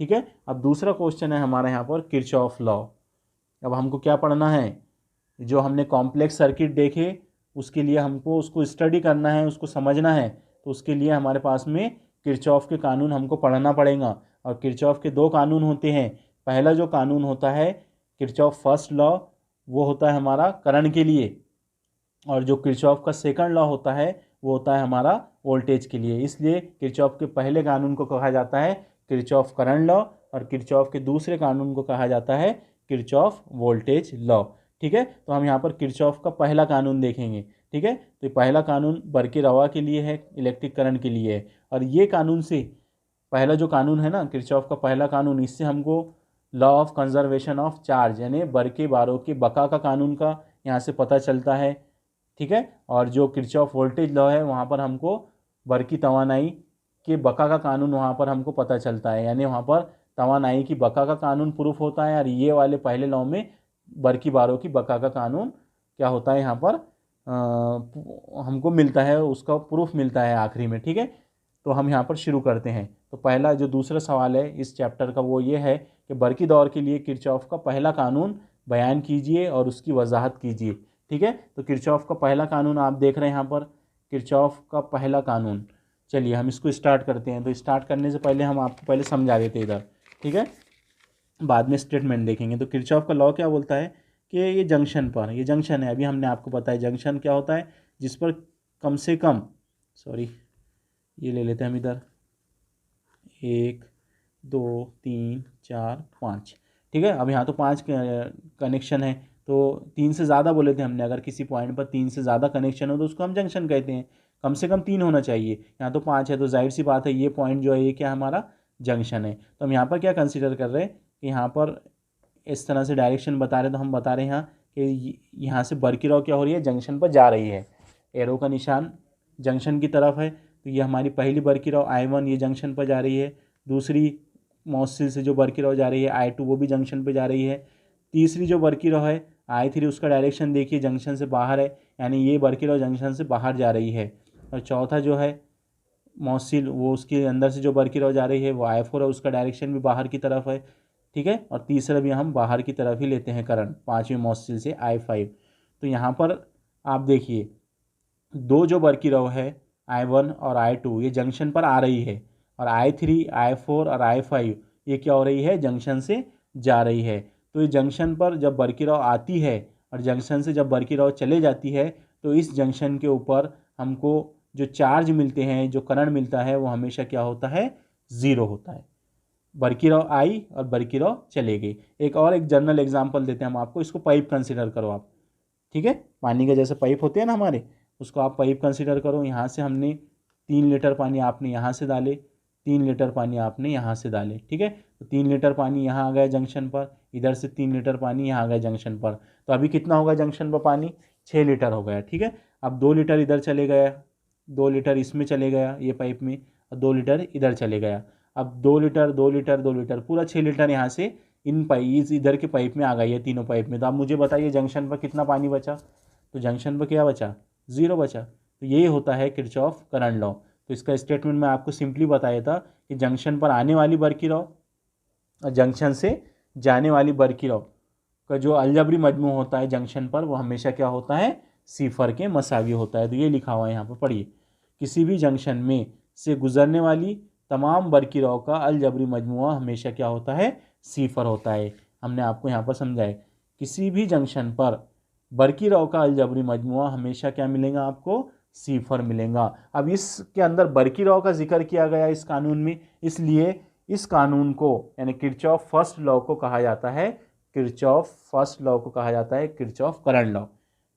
ठीक है। अब दूसरा क्वेश्चन है हमारा यहाँ पर किरचॉफ लॉ। अब हमको क्या पढ़ना है, जो हमने कॉम्प्लेक्स सर्किट देखे उसके लिए हमको उसको स्टडी करना है, उसको समझना है। तो उसके लिए हमारे पास में किरचॉफ के कानून हमको पढ़ना पड़ेगा। और किरचॉफ के 2 कानून होते हैं। पहला जो कानून होता है किरचॉफ फर्स्ट लॉ, वो होता है हमारा करंट के लिए, और जो किरचॉफ का सेकंड लॉ होता है वो होता है हमारा वोल्टेज के लिए। इसलिए किरचॉफ के पहले कानून को कहा जाता है किरचॉफ करंट लॉ और किरचॉफ के दूसरे कानून को कहा जाता है किरचॉफ वोल्टेज लॉ, ठीक है। तो हम यहाँ पर किरचॉफ का पहला कानून देखेंगे, ठीक है। तो पहला कानून बरकी रवा के लिए है, इलेक्ट्रिक करंट के लिए है। और ये कानून से पहला जो कानून है ना किरचॉफ का पहला कानून, इससे हमको law of conservation of charge यानी बरके बारों के बका का कानून का यहाँ से पता चलता है, ठीक है। और जो किरचॉफ वोल्टेज लॉ है वहाँ पर हमको बरकी तवानाई के बका का कानून वहाँ पर हमको पता चलता है, यानी वहाँ पर तवानाई की बका का कानून प्रूफ होता है, और ये वाले पहले लॉ में बरकी बारो की बका का कानून क्या होता है यहाँ पर हमको मिलता है, उसका प्रूफ मिलता है आखिरी में। ठीक है, तो हम यहाँ पर शुरू करते हैं। तो पहला जो दूसरा सवाल है इस चैप्टर का वो ये है कि बरकी दौर के लिए किरचॉफ का पहला कानून बयान कीजिए और उसकी वजाहत कीजिए। ठीक है, तो किरचॉफ का पहला कानून आप देख रहे हैं यहाँ पर, किरचॉफ का पहला कानून। चलिए हम इसको स्टार्ट करते हैं। तो स्टार्ट करने से पहले हम आपको पहले समझा देते हैं इधर, ठीक है, बाद में स्टेटमेंट देखेंगे। तो किरचॉफ का लॉ क्या बोलता है कि ये जंक्शन पर, ये जंक्शन है, अभी हमने आपको बताया जंक्शन क्या होता है, जिस पर कम से कम, सॉरी ये ले लेते हैं हम इधर, 1 2 3 4 5, ठीक है। अब यहाँ तो 5 कनेक्शन है, तो 3 से ज़्यादा बोले थे हमने, अगर किसी पॉइंट पर 3 से ज़्यादा कनेक्शन हो तो उसको हम जंक्शन कहते हैं। कम से कम 3 होना चाहिए, यहाँ तो 5 है, तो जाहिर सी बात है ये पॉइंट जो है ये क्या हमारा जंक्शन है। तो हम यहाँ पर क्या कंसिडर कर रहे हैं कि यहाँ पर इस तरह से डायरेक्शन बता रहे, तो हम बता रहे हैं यहाँ कि यहाँ से बरकी रॉ क्या हो रही है, जंक्शन पर जा रही है, एरो का निशान जंक्शन की तरफ है। तो ये हमारी पहली बरकी रॉ I1 ये जंक्शन पर जा रही है, दूसरी मौसिल से जो बरकी रॉ जा रही है I2 वो भी जंक्शन पे जा रही है, तीसरी जो बरकी रॉ है I3 उसका डायरेक्शन देखिए जंक्शन से बाहर है, यानी ये बरकी रॉ जंक्शन से बाहर जा रही है। और चौथा जो है मौसिल, वो उसके अंदर से जो बरकी रॉ जा रही है वो I4 है, उसका डायरेक्शन भी बाहर की तरफ है, ठीक है। और तीसरा भी हम बाहर की तरफ ही लेते हैं करंट, पाँचवें मौसिल से I5। तो यहाँ पर आप देखिए दो जो बरकी रॉ है I1 और I2 ये जंक्शन पर आ रही है, और I3 I4 और I5 ये क्या हो रही है, जंक्शन से जा रही है। तो ये जंक्शन पर जब बरकी रॉ आती है और जंक्शन से जब बरकी रॉ चले जाती है, तो इस जंक्शन के ऊपर हमको जो चार्ज मिलते हैं, जो करंट मिलता है, वो हमेशा क्या होता है, 0 होता है। बरकी रॉ आई और बरकी रॉ चले गई। एक जनरल एग्जाम्पल देते हैं हम आपको, इसको पाइप कंसिडर करो आप, ठीक है, पानी के जैसे पाइप होते हैं ना हमारे, उसको आप पाइप कंसिडर करो। यहाँ से हमने 3 लीटर पानी आपने यहाँ से डाले, 3 लीटर पानी आपने यहाँ से डाले, ठीक है। तो 3 लीटर पानी यहाँ आ गया जंक्शन पर, इधर से 3 लीटर पानी यहाँ आ गया जंक्शन पर। तो अभी कितना होगा जंक्शन पर पानी, 6 लीटर हो गया, ठीक है। अब 2 लीटर इधर चले गया, 2 लीटर इसमें चले गया ये पाइप में, और 2 लीटर इधर चले गया। अब 2 लीटर 2 लीटर 2 लीटर पूरा 6 लीटर यहाँ से इन पाइप इधर के पाइप में आ गई है, तीनों पाइप में। तो आप मुझे बताइए जंक्शन पर कितना पानी बचा, तो जंक्शन पर क्या बचा, 0 बचा। तो यही होता है किरचॉफ करंट लॉ। तो इसका स्टेटमेंट मैं आपको सिंपली बताया था कि जंक्शन पर आने वाली बरकी रॉ और जंक्शन से जाने वाली बरकी रॉ का जो अलजबरी मजमू होता है जंक्शन पर, वो हमेशा क्या होता है, सिफर के मसावी होता है। तो ये लिखा हुआ है यहाँ पर, पढ़िए, किसी भी जंक्शन में से गुजरने वाली तमाम बरकी रॉ का अलजबरी मजमुआ हमेशा क्या होता है, सिफर होता है। हमने आपको यहाँ पर समझाया, किसी भी जंक्शन पर बरकी रॉ का अलजबरी मजमुआ हमेशा क्या मिलेगा आपको, सिफर मिलेगा। अब इसके अंदर बरकी रॉ का जिक्र किया गया इस कानून में, इसलिए इस कानून को यानी किरचॉफ फर्स्ट लॉ को कहा जाता है, किरचॉफ फर्स्ट लॉ को कहा जाता है किरचॉफ करंट लॉ,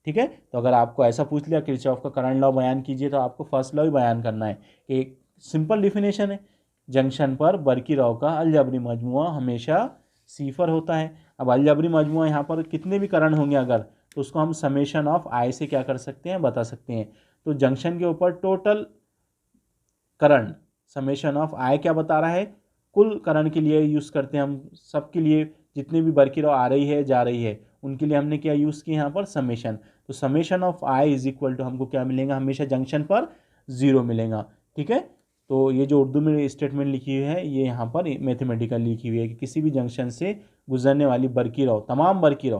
ठीक है। तो अगर आपको ऐसा पूछ लिया किरचॉफ का करंट लॉ बयान कीजिए, तो आपको फर्स्ट लॉ ही बयान करना है। एक सिंपल डिफिनेशन है, जंक्शन पर बरकी रॉ का अलजबरी मजमुआ हमेशा सिफर होता है। अब अलजबरी मजमुआ यहाँ पर कितने भी करंट होंगे अगर, तो उसको हम समेशन ऑफ आई से क्या कर सकते हैं, बता सकते हैं। तो जंक्शन के ऊपर टोटल करंट समेशन ऑफ आई क्या बता रहा है, कुल करंट के लिए यूज़ करते हैं हम, सबके लिए जितने भी बरकी रॉ आ रही है जा रही है उनके लिए हमने क्या यूज़ किया यहाँ पर, समेशन। तो summation of I is equal to हमको क्या मिलेगा, हमेशा जंक्शन पर 0 मिलेगा, ठीक है। तो ये जो उर्दू में स्टेटमेंट लिखी हुई है ये यहाँ पर मैथमेटिकल लिखी हुई है कि किसी भी जंक्शन से गुजरने वाली बरकी रॉ, तमाम बरकी रॉ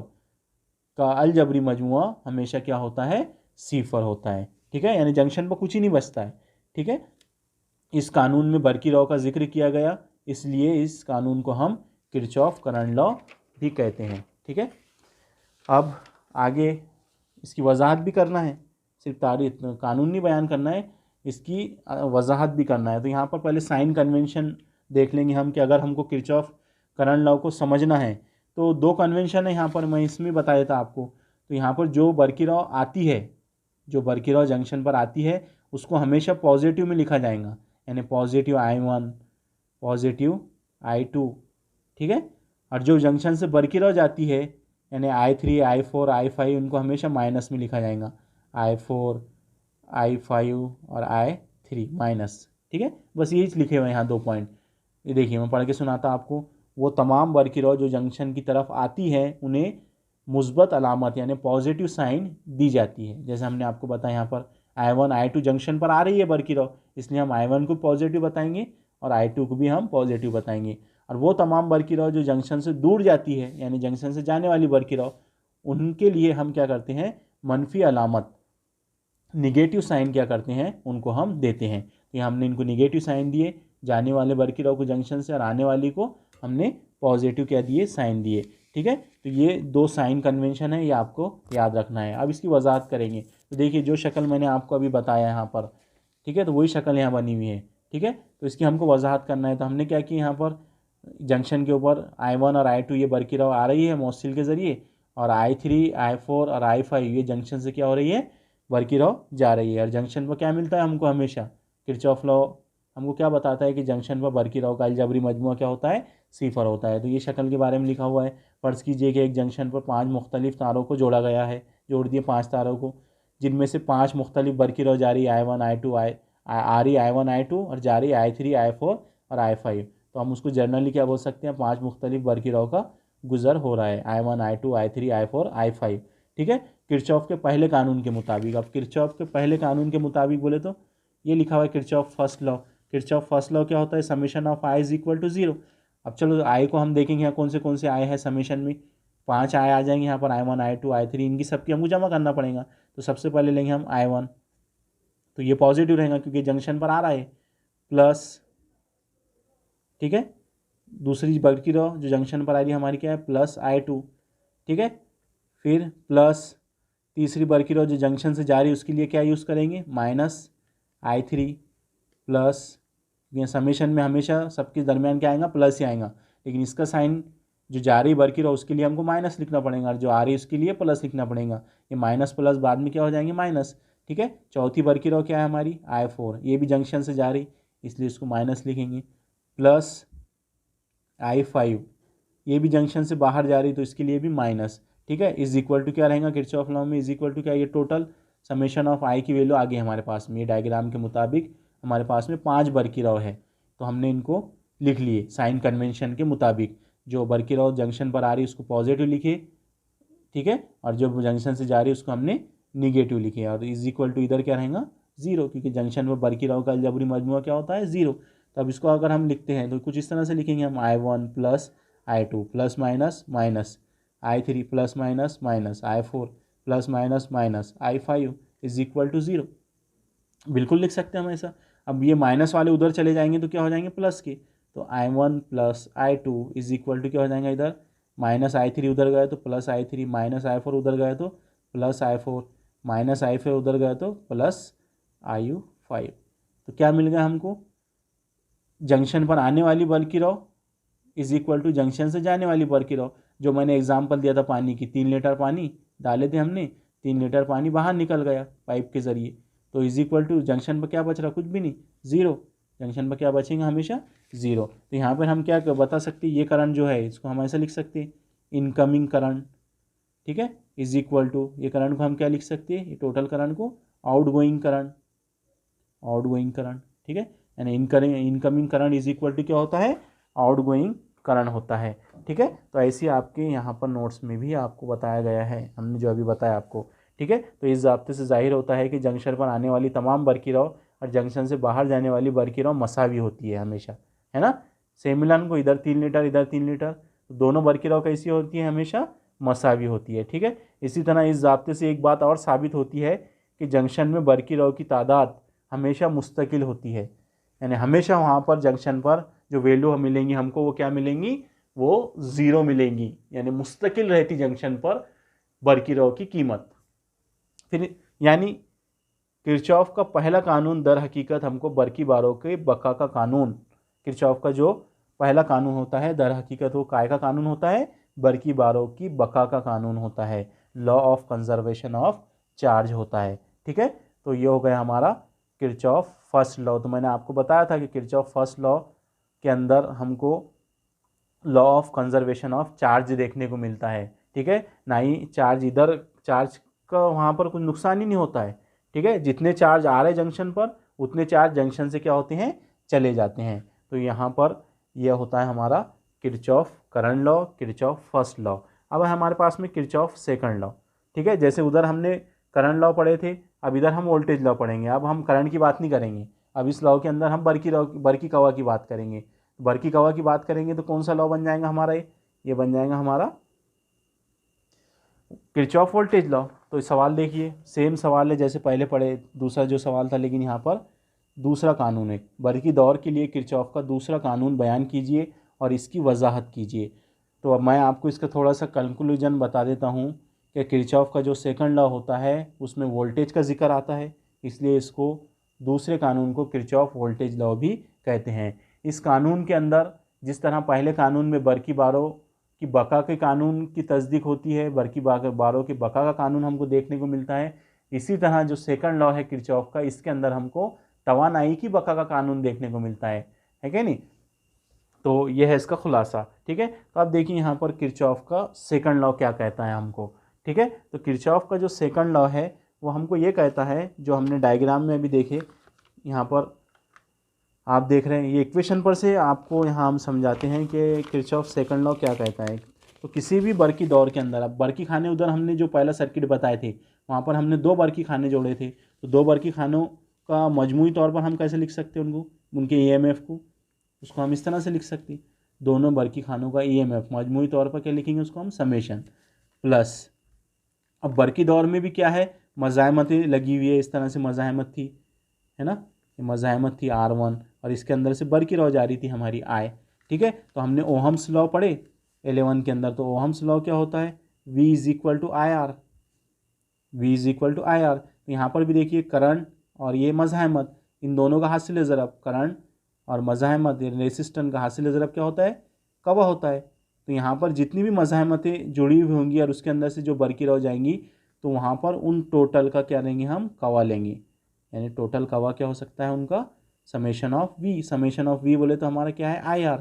का अलजबरी मजमुआ हमेशा क्या होता है, सिफर होता है, ठीक है। यानी जंक्शन पर कुछ ही नहीं बचता है, ठीक है। इस कानून में बरकी रॉ का जिक्र किया गया, इसलिए इस कानून को हम किरचॉफ करंट लॉ भी कहते हैं, ठीक है। अब आगे इसकी वजाहत भी करना है, सिर्फ तारीफ कानून नहीं बयान करना है, इसकी वजाहत भी करना है। तो यहाँ पर पहले साइन कन्वेंशन देख लेंगे हम कि अगर हमको किरचॉफ करंट लॉ को समझना है तो 2 कन्वेंशन है यहाँ पर, मैं इसमें बता देता आपको। तो यहाँ पर जो बरकी रॉ आती है, जो बरकी रॉ जंक्शन पर आती है उसको हमेशा पॉजिटिव में लिखा जाएगा, यानी पॉजिटिव I1 पॉजिटिव I2, ठीक है। और जो जंक्शन से बरकी रॉ जाती है यानी I3 I4 I5 उनको हमेशा माइनस में लिखा जाएगा, I4 I5 और 3 माइनस, ठीक है, बस यही लिखे हुए हैं यहाँ 2 पॉइंट। ये देखिए मैं पढ़ के सुनाता आपको। वो तमाम बरकिरौ जो जंक्शन की तरफ आती है उन्हें मुस्बत अलामत यानी पॉजिटिव साइन दी जाती है। जैसे हमने आपको बताया यहाँ पर I1 I2 जंक्शन पर आ रही है बरकिरौ, इसलिए हम I1 को पॉजिटिव बताएंगे और I2 को भी हम पॉजिटिव बताएंगे। और वो तमाम बरकिरौ जो जंक्शन से दूर जाती है यानी जंक्शन से जाने वाली बरकिरौ, उनके लिए हम क्या करते हैं, मनफी अलामत निगेटिव साइन क्या करते हैं, उनको हम देते हैं। तो यहाँ हमने इनको निगेटिव साइन दिए जाने वाले बरकिरौ को जंक्शन से, और आने वाली को हमने पॉजिटिव क्या दिए, साइन दिए, ठीक है। तो ये 2 साइन कन्वेंशन है, ये आपको याद रखना है। अब इसकी वजाहत करेंगे। तो देखिए जो शक्ल मैंने आपको अभी बताया यहाँ पर, ठीक है, तो वही शक्ल यहाँ बनी हुई है, ठीक है। तो इसकी हमको वजाहत करना है। तो हमने क्या किया, यहाँ पर जंक्शन के ऊपर I1 और I2 ये बरकिरौ आ रही है मौसिल के ज़रिए, और I3 I4 और I5 ये जंक्शन से क्या हो रही है, बरकिरौ जा रही है। और जंक्शन पर क्या मिलता है हमको, हमेशा किरचॉफ लॉ हमको क्या बताता है कि जंक्शन पर बरकिरौ का अलजबरी मजमुआ क्या होता है, सिफर होता है। तो ये शक्ल के बारे में लिखा हुआ है। फ़र्ज़ कीजिए कि एक जंक्शन पर 5 मुख्तलिफ तारों को जोड़ा गया है, जोड़ दिए 5 तारों को, जिनमें से 5 मुख्तलिफ बरकिरौ जा रही I1 I2 आ रही I1 I2 और जा रही I3 I4 और I5। तो हम उसको जर्नली क्या बोल सकते हैं, 5 मुख्तलिफ बरकिरौ का गुजर हो रहा है, I1 I2 I3 I4 I5, ठीक है, किरचॉफ के पहले कानून के मुताबिक। अब किरचॉफ के पहले कानून के मुताबिक बोले तो ये लिखा हुआ है Kirchhoff first law. Kirchhoff first law क्या होता है, summation of I is equal to 0। अब चलो आई को हम देखेंगे यहाँ कौन से आई है समेशन में, 5 आई आ जाएंगे यहाँ पर, I1 I2 I3, इनकी सबकी हमको जमा करना पड़ेगा। तो सबसे पहले लेंगे हम I1, तो ये पॉजिटिव रहेगा क्योंकि जंक्शन पर आ रहा है, प्लस, ठीक है, दूसरी बरकिरौ जो जंक्शन पर आ रही है हमारी क्या है, प्लस I2, ठीक है, फिर प्लस तीसरी बरकिरौ जो जंक्शन से जा रही है उसके लिए क्या यूज़ करेंगे, माइनस I3, प्लस, ये समेशन में हमेशा सबके दरमियान क्या आएगा, प्लस ही आएगा, लेकिन इसका साइन जो जा रही बरकिरौ उसके लिए हमको माइनस लिखना पड़ेगा, और जो आ रही उसके लिए प्लस लिखना पड़ेगा। ये माइनस प्लस बाद में क्या हो जाएंगे, माइनस, ठीक है। चौथी बरकिरौ क्या है हमारी, I4, ये भी जंक्शन से जा रही इसलिए इसको माइनस लिखेंगे, प्लस I5, ये भी जंक्शन से बाहर जा रही तो इसके लिए भी माइनस, ठीक है। इज इक्वल टू क्या रहेगा किरचॉफ लॉ में, इज इक्वल टू क्या, ये टोटल समेशन ऑफ आई की वैल्यू आ गई हमारे पास में। ये डायग्राम के मुताबिक हमारे पास में 5 बरकिरौ है, तो हमने इनको लिख लिए साइन कन्वेंशन के मुताबिक। जो बरकिरौ जंक्शन पर आ रही उसको पॉजिटिव लिखे, ठीक है, और जो जंक्शन से जा रही उसको हमने निगेटिव लिखे, और इज इक्वल टू इधर क्या रहेगा, 0, क्योंकि जंक्शन पर बरकिरौ का अलजबरी मजमुआ क्या होता है, 0। तो अब इसको अगर हम लिखते हैं तो कुछ इस तरह से लिखेंगे हम, I1 plus I2 plus minus minus, I3 plus minus minus, I4 plus minus minus, I5 is equal to 0। बिल्कुल लिख सकते हैं हम ऐसा। अब ये माइनस वाले उधर चले जाएंगे तो क्या हो जाएंगे, प्लस के, तो I1 plus I2 is equal to क्या हो जाएगा, इधर माइनस I3 उधर गए तो प्लस I3, माइनस I4 उधर गए तो प्लस I4, माइनस I4 उधर गए तो प्लस I5। तो क्या मिल गया हमको, जंक्शन पर आने वाली बरकिरौ इज इक्वल टू जंक्शन से जाने वाली बरकिरौ। जो मैंने एग्जांपल दिया था पानी की, 3 लीटर पानी डाले थे हमने, 3 लीटर पानी बाहर निकल गया पाइप के ज़रिए, तो इज इक्वल टू जंक्शन पर क्या बच रहा, कुछ भी नहीं, 0। जंक्शन पर क्या बचेगा, हमेशा 0। तो यहाँ पर हम क्या बता सकते हैं, ये करंट जो है इसको हम ऐसा लिख सकते हैं, इनकमिंग करंट, ठीक है, इज इक्वल टू, ये करंट को हम क्या लिख सकते हैं, ये टोटल करंट को आउटगोइंग करंट, आउटगोइंग करंट, ठीक है, यानी incoming current is equal to क्या होता है, आउटगोइंग करंट होता है, ठीक है। तो ऐसे आपके यहाँ पर नोट्स में भी आपको बताया गया है, हमने जो अभी बताया आपको, ठीक है। तो इस ज़ाब्ते से जाहिर होता है कि जंक्शन पर आने वाली तमाम बरकिरौ और जंक्शन से बाहर जाने वाली बरकिरौ मसावी होती है हमेशा, है ना। सेम मिलान को इधर 3 लीटर इधर 3 लीटर, तो दोनों बरकिरौ कैसी होती है, हमेशा मसावी होती है, ठीक है। इसी तरह इस ज़ाब्ते से एक बात और साबित होती है कि जंक्शन में बरकिरौ की तादाद हमेशा मुस्तकिल होती है, यानी हमेशा वहाँ पर जंक्शन पर जो वैल्यू मिलेंगी हमको वो क्या मिलेंगी, वो 0 मिलेंगी, यानी मुस्तकिल रहती जंक्शन पर बरकिरौ की कीमत। फिर यानी किरचॉफ का पहला कानून दर हकीकत हमको बरकिबारों के बका का कानून, किरचॉफ का जो पहला कानून होता है दर हकीकत वो काय का कानून होता है, बरकिबारों की बका का कानून होता है, law of conservation of charge होता है, ठीक है। तो ये हो गया हमारा किरचॉफ फर्स्ट लॉ। तो मैंने आपको बताया था कि किरचॉफ फर्स्ट लॉ के अंदर हमको law of conservation of charge देखने को मिलता है, ठीक है, ना ही चार्ज इधर, चार्ज का वहाँ पर कुछ नुकसान ही नहीं होता है, ठीक है। जितने चार्ज आ रहे जंक्शन पर उतने चार्ज जंक्शन से क्या होते हैं, चले जाते हैं। तो यहाँ पर यह होता है हमारा Kirchhoff current law, Kirchhoff first law. अब हमारे पास में किरचॉफ सेकंड लॉ, ठीक है। जैसे उधर हमने करंट लॉ पढ़े थे, अब इधर हम वोल्टेज लॉ पढ़ेंगे। अब हम करंट की बात नहीं करेंगे, अब इस लॉ के अंदर हम बर्की कवा की बात करेंगे। बर्की कवा की बात करेंगे तो कौन सा लॉ बन जाएगा हमारा, ये बन जाएगा हमारा किरचॉफ वोल्टेज लॉ। तो इस सवाल देखिए, सेम सवाल है जैसे पहले पढ़े, दूसरा जो सवाल था, लेकिन यहाँ पर दूसरा कानून है। बर्की दौर के लिए किरचॉफ का दूसरा कानून बयान कीजिए और इसकी वजाहत कीजिए। तो अब मैं आपको इसका थोड़ा सा कंक्लूजन बता देता हूँ कि किरचॉफ का जो सेकंड लॉ होता है उसमें वोल्टेज का जिक्र आता है, इसलिए इसको दूसरे कानून को किरचॉफ वोल्टेज लॉ भी कहते हैं। इस कानून के अंदर जिस तरह पहले कानून में बर्की बारो की बका के कानून की तस्दीक होती है, बर्की बारो के बका का कानून हमको देखने को मिलता है, इसी तरह जो सेकंड लॉ है किरचॉफ का, इसके अंदर हमको तवानाई की बका का कानून देखने को मिलता है क्या नहीं। तो यह है इसका खुलासा, ठीक है। तो आप देखिए यहाँ पर किरचॉफ का सेकंड लॉ क्या कहता है हमको, ठीक है। तो किरचॉफ का जो सेकंड लॉ है वो हमको ये कहता है, जो हमने डायग्राम में अभी देखे, यहाँ पर आप देख रहे हैं ये इक्वेशन पर से आपको यहाँ हम समझाते हैं कि किरचॉफ सेकंड लॉ क्या कहता है। तो किसी भी बर्की दौर के अंदर, अब बर्की खाने उधर हमने जो पहला सर्किट बताए थे वहाँ पर हमने 2 बर्की खाने जोड़े थे, तो 2 बर्की खानों का मजमूई तौर पर हम कैसे लिख सकते हैं उनको, उनके ईएमएफ को, उसको हम इस तरह से लिख सकते हैं, दोनों बर्की खानों का ईएमएफ मजमूई तौर पर क्या लिखेंगे, उसको हम समेशन प्लस। अब बर्की दौर में भी क्या है, मज़ाहमतें लगी हुई है, इस तरह से मज़ाहमत थी, है ना, मज़ाहमत थी R1 और इसके अंदर से बर्की रह जा रही थी हमारी I, ठीक है। तो हमने ओहम्स लॉ पढ़े 11 के अंदर, तो ओहम्स लॉ क्या होता है, V is equal to I R, V is equal to I R. तो यहाँ पर भी देखिए करंट और ये मज़ाहमत, इन दोनों का हासिल ज़रब, करंट और मज़ाहमत रेसिस्टेंस का हासिल ज़रब क्या होता है, कवा होता है। तो यहाँ पर जितनी भी मज़ाहमतें जुड़ी हुई होंगी और उसके अंदर से जो बर्की रह जाएंगी, तो वहाँ पर उन टोटल का क्या लेंगे, हम कवा लेंगे, यानी टोटल कवा क्या हो सकता है उनका, summation of V। Summation of V बोले तो हमारा क्या है, IR।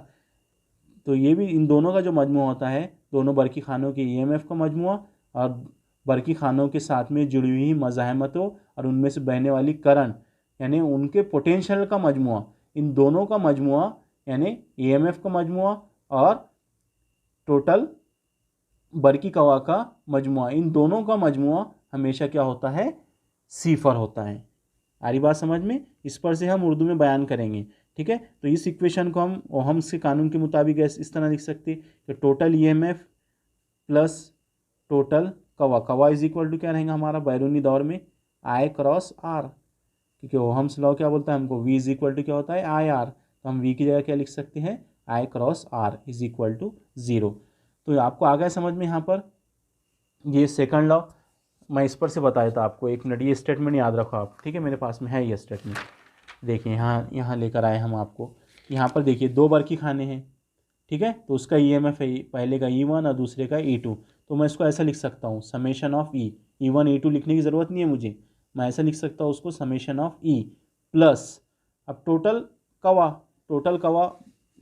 तो ये भी इन दोनों का जो मजमू होता है, दोनों बर्की खानों के EMF का मजमू और बर्की खानों के साथ में जुड़ी हुई मज़ाहमतों और उनमें से बहने वाली करंट, यानी उनके पोटेंशियल का मजमू, इन दोनों का मजमू, यानी EMF का मजमू और टोटल बर्की कवा का मजमू, इन दोनों का मजमू हमेशा क्या होता है, सिफर होता है। आ रही बात समझ में, इस पर से हम उर्दू में बयान करेंगे, ठीक है। तो इस इक्वेशन को हम ओहम्स के कानून के मुताबिक इस तरह लिख सकते कि टोटल EMF प्लस टोटल कवा, कवा इज इक्वल टू क्या रहेगा हमारा बैरूनी दौर में I क्रॉस R, क्योंकि ओहम्स लॉ क्या बोलता है हमको, V इज इक्वल टू क्या होता है, IR। तो हम V की जगह क्या लिख सकते हैं, I cross R is equal to 0। तो आपको आ गया समझ में यहाँ पर ये सेकंड लॉ। मैं इस पर से बता देता आपको, एक मिनट, ये स्टेटमेंट याद रखो आप, ठीक है, मेरे पास में है ये स्टेटमेंट। देखिए यहाँ लेकर आए हम आपको, यहाँ पर देखिए 2 बर्की खाने हैं, ठीक है। तो उसका EMF है पहले का E1 और दूसरे का E2। तो मैं इसको ऐसा लिख सकता हूँ, समेशन ऑफ E1 E2 लिखने की ज़रूरत नहीं है मुझे, मैं ऐसा लिख सकता हूँ उसको, समेशन ऑफ E प्लस, अब टोटल कवा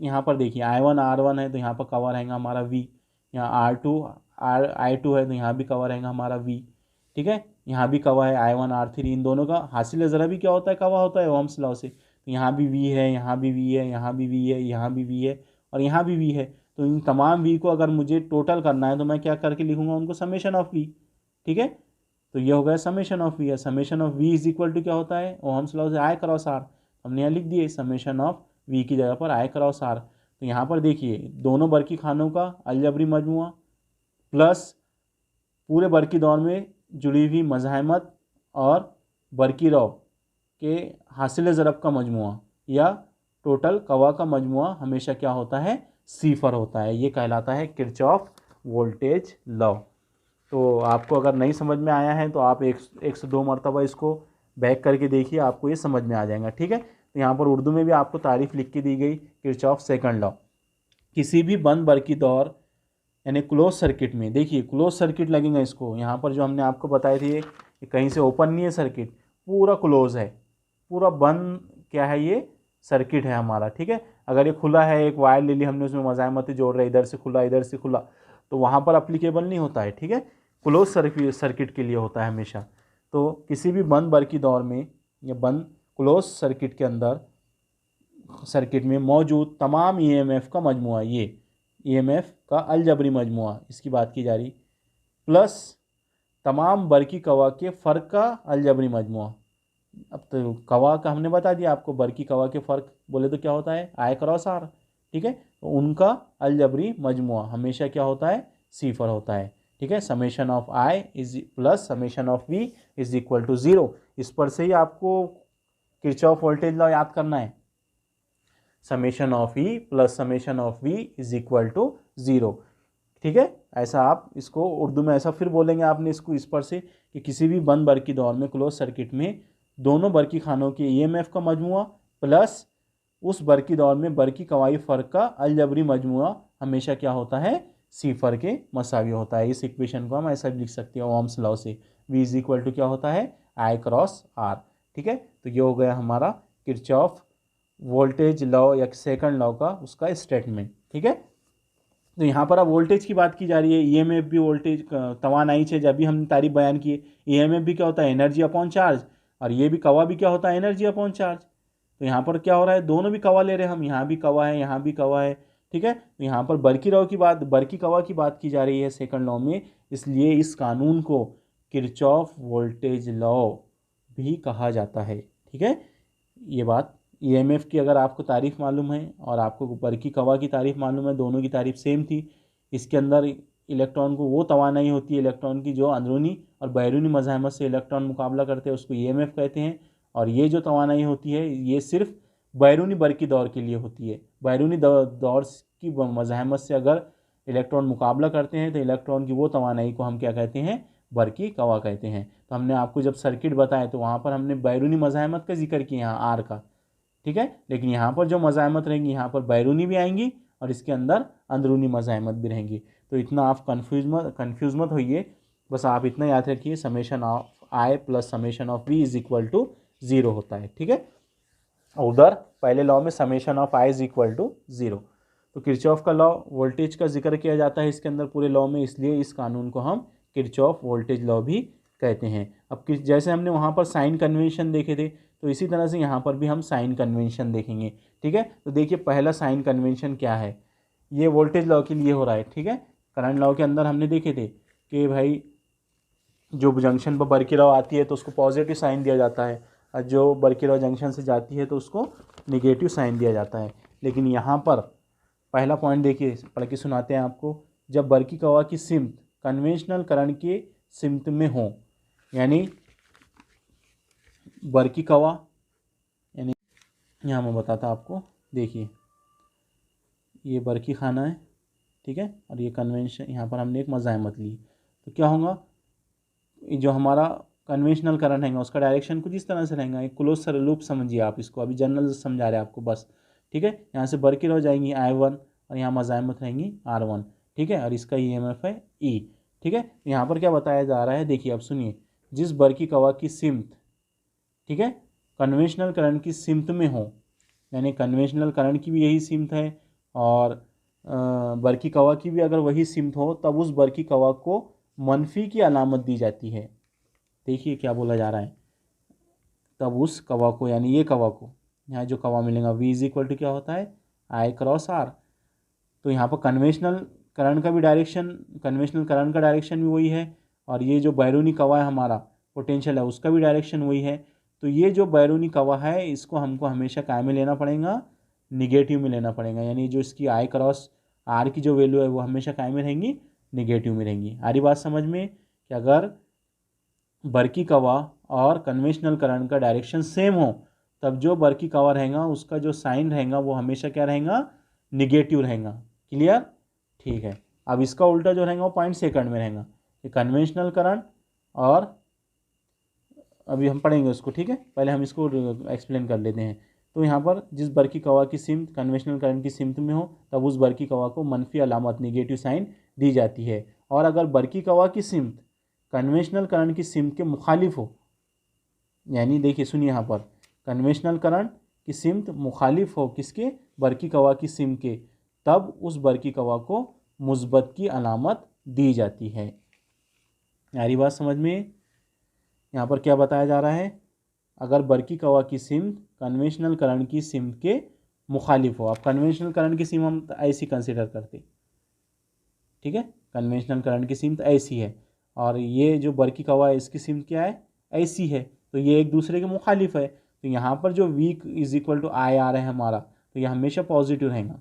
यहाँ पर देखिए I1 R1 है तो यहाँ पर कवा रहेगा हमारा V, यहाँ I2 है तो यहाँ भी कवा रहेगा हमारा V, ठीक है। यहाँ भी कवा है I1 R3, इन दोनों का हासिल ज़रा भी क्या होता है, कवा होता है ओहम्स लॉ से। तो यहाँ भी V है, यहाँ भी V है, यहाँ भी V है, यहाँ भी V है और यहाँ भी V है। तो इन तमाम V को अगर मुझे टोटल करना है तो मैं क्या करके लिखूंगा उनको, समेशन ऑफ V, ठीक है। तो ये हो गया समेशन ऑफ V है। Summation of V is equal to क्या होता है, ओहम्स लॉ से I क्रॉस R, हमने यहाँ लिख दिए समेशन ऑफ V की जगह पर I क्रॉस R। तो यहाँ पर देखिए दोनों बर्की खानों का अलजबरी मजमुआ प्लस पूरे बर्की दौर में जुड़ी हुई मज़ाहमत और बर्की रॉ के हासिल ज़रब का मजमुआ या टोटल कवा का मजमुआ हमेशा क्या होता है, सिफर होता है। ये कहलाता है किरचॉफ वोल्टेज लॉ। तो आपको अगर नहीं समझ में आया है तो आप एक से 2 मरतबा इसको बैक करके देखिए, आपको ये समझ में आ जाएगा, ठीक है। तो यहाँ पर उर्दू में भी आपको तारीफ़ लिख के दी गई, किरचॉफ सेकंड लॉ। किसी भी बंद बर्की दौर यानी क्लोज सर्किट में, देखिए क्लोज सर्किट लगेगा इसको, यहाँ पर जो हमने आपको बताए थे कि कहीं से ओपन नहीं है सर्किट, पूरा क्लोज है, पूरा बंद क्या है, ये सर्किट है हमारा, ठीक है। अगर ये खुला है, एक वायर ले ली हमने, उसमें मज़ाहमतें जोड़ रहे, इधर से खुला इधर से खुला, तो वहाँ पर अप्लीकेबल नहीं होता है, ठीक है। क्लोज सर्किट के लिए होता है हमेशा। तो किसी भी बंद बर्की दौर में या बंद क्लोज सर्किट के अंदर सर्किट में मौजूद तमाम ईएमएफ का मजमुआ, ये ईएमएफ का अलजबरी मजमुआ इसकी बात की जा रही, प्लस तमाम बरकी कवा के फ़र्क का अलजबरी मजमुआ। अब तो कवा का हमने बता दिया आपको, बरकी कवा के फ़र्क बोले तो क्या होता है, आई क्रॉस आर, ठीक है। तो उनका अलजबरी मजमुआ हमेशा क्या होता है, सिफर होता है, ठीक है। Summation of I is plus summation of V is equal to 0। इस पर से ही आपको किरचॉफ वोल्टेज लॉ याद करना है, summation of E plus summation of V is equal to 0, ठीक है। ऐसा आप इसको उर्दू में ऐसा फिर बोलेंगे आपने इसको इस पर से कि किसी भी बंद बरकी दौर में क्लोज सर्किट में दोनों बरकी खानों के ईएमएफ का मजमुआ प्लस उस बरकी दौर में बरकी कवाई फ़र्क का अलजबरी मजमुआ हमेशा क्या होता है, सिफर के मसावी होता है। इस इक्वेशन को हम ऐसा भी लिख सकते हैं ओम्स लॉ से, v इज इक्वल टू क्या होता है, आई क्रॉस आर, ठीक है। तो ये हो गया हमारा किरचॉफ वोल्टेज लॉ या सेकंड लॉ का उसका स्टेटमेंट, ठीक है। तो यहाँ पर अब वोल्टेज की बात की जा रही है, ईएमएफ भी वोल्टेज तवानाई से जब भी हमने तारीफ बयान की है, ईएमएफ भी क्या होता है, एनर्जी अपॉन चार्ज, और ये भी कवा भी क्या होता है, एनर्जी अपॉन चार्ज। तो यहाँ पर क्या हो रहा है, दोनों भी कवा ले रहे हैं हम, यहाँ भी कवा है यहाँ भी कवा है, ठीक है। तो यहाँ पर बरकी कवा की बात की जा रही है सेकंड लॉ में, इसलिए इस कानून को किरचॉफ वोल्टेज लॉ भी कहा जाता है, ठीक है। ये बात ईएमएफ की अगर आपको तारीफ मालूम है और आपको बरकी कवा की तारीफ मालूम है, दोनों की तारीफ सेम थी। इसके अंदर इलेक्ट्रॉन को वो तवानाई होती है इलेक्ट्रॉन की जो अंदरूनी और बैरूनी मज़ाहमत से इलेक्ट्रॉन मुकाबला करते हैं, उसको ईएमएफ कहते हैं। और ये जो तवानाई होती है ये सिर्फ बैरूनी बरकी दौर के लिए होती है। बैरूनी दौर की मज़ाहमत से अगर इलेक्ट्रॉन मुकाबला करते हैं तो इलेक्ट्रॉन की वो तवानाई को हम क्या कहते हैं, बरकी कवा कहते हैं। तो हमने आपको जब सर्किट बताया तो वहाँ पर हमने बैरूनी मज़ाहमत का जिक्र किया, यहाँ आर का, ठीक है। लेकिन यहाँ पर जो मज़ाहमत रहेंगी यहाँ पर बैरूनी भी आएंगी और इसके अंदर अंदरूनी मज़ाहमत भी रहेंगी। तो इतना आप कन्फ्यूज़ मत होइए, बस आप इतना याद रखिए summation of I plus summation of V is equal to 0 होता है, ठीक है। उधर पहले लॉ में summation of I is equal to 0। तो किरचॉफ का लॉ वोल्टेज का जिक्र किया जाता है इसके अंदर पूरे लॉ में, इसलिए इस कानून को हम किरचॉफ वोल्टेज लॉ भी कहते हैं। अब जैसे हमने वहाँ पर साइन कन्वेंशन देखे थे, तो इसी तरह से यहाँ पर भी हम साइन कन्वेंशन देखेंगे, ठीक है। तो देखिए पहला साइन कन्वेंशन क्या है, ये वोल्टेज लॉ के लिए हो रहा है, ठीक है। करंट लॉ के अंदर हमने देखे थे कि भाई जो जंक्शन पर बरकी लॉ आती है तो उसको पॉजिटिव साइन दिया जाता है, और जो बरकी लॉ जंक्शन से जाती है तो उसको निगेटिव साइन दिया जाता है। लेकिन यहाँ पर पहला पॉइंट देखिए, पढ़ के सुनाते हैं आपको। जब बरकी कवा की सिमत कन्वेंशनल करंट के सिमत में हो, यानी बरकी कवा, यानी यहाँ मैं बताता आपको, देखिए ये बरकी खाना है, ठीक है, और ये कन्वेंशन, यहाँ पर हमने एक मज़ाहमत ली, तो क्या होगा, जो हमारा कन्वेंशनल करंट रहेगा उसका डायरेक्शन कुछ इस तरह से रहेगा, एक क्लोज सर लूप समझिए आप इसको, अभी जनरल समझा रहे हैं आपको बस, ठीक है। यहाँ से बरकी हो जाएंगी I1 और यहाँ मज़ाहमत रहेंगी R1, ठीक है, और इसका EMF है E, ठीक है। यहाँ पर क्या बताया जा रहा है, देखिए अब सुनिए, जिस बरकी कवा की सिमत, ठीक है, कन्वेंशनल करंट की सिमत में हो, यानी कन्वेंशनल करंट की भी यही सिमत है और बरकी कवा की भी अगर वही सिमत हो, तब उस बरकी कवा को मनफी की अलामत दी जाती है। देखिए क्या बोला जा रहा है, तब उस कवा को, यानी ये कवा को, यहाँ जो कवा मिलेगा V इज इक्वल टू क्या होता है, आई क्रॉस आर। तो यहाँ पर कन्वेंशनल करंट का भी डायरेक्शन, कन्वेंशनल करंट का डायरेक्शन भी वही है, और ये जो बैरूनी कवा है हमारा पोटेंशियल है उसका भी डायरेक्शन वही है। तो ये जो बैरूनी कवा है इसको हमको हमेशा काय में लेना पड़ेगा, निगेटिव में लेना पड़ेगा, यानी जो इसकी आई क्रॉस आर की जो वैल्यू है वो हमेशा काय में रहेंगी, निगेटिव में रहेंगी। आ रही बात समझ में कि अगर बरकी कवा और कन्वेंशनल करंट का डायरेक्शन सेम हो, तब जो बरकी कवा रहेगा उसका जो साइन रहेगा वो हमेशा क्या रहेगा, निगेटिव रहेगा। क्लियर, ठीक है। अब इसका उल्टा जो रहेगा वो पॉइंट सेकंड में रहेगा, ये कन्वेंशनल करंट, और अभी हम पढ़ेंगे उसको, ठीक है। पहले हम इसको एक्सप्लेन कर लेते हैं। तो यहाँ पर जिस बरकी कवा की सिमत कन्वेंशनल करंट की सिमत में हो, तब उस बरकी कवा को मनफी अलामत निगेटिव साइन दी जाती है। और अगर बरकी कवा की सिमत कन्वेंशनल करंट की सिमत के मुखालिफ हो, यानी देखिए सुनिए यहाँ पर, कन्वेंशनल करंट की सिमत मुखालिफ हो किसके, बरकी कवा की सिमत के, तब उस बरकी कवा को मुस्बत की अलामत दी जाती है। यारी बात समझ में, यहाँ पर क्या बताया जा रहा है, अगर बरकी कवा की सिमत कन्वेंशनल करंट की सिमत के मुखालिफ हो। अब कन्वेंशनल करंट की सिमत हम ऐसी कंसिडर करते, ठीक है, कन्वेंशनल करंट की सिमत ऐसी है और ये जो बरकी कवा है इसकी सिमत क्या है, ऐसी है, तो ये एक दूसरे के मुखालिफ है। तो यहाँ पर जो V इज इक्वल टू आई आ रहा है हमारा, तो ये हमेशा पॉजिटिव रहेगा,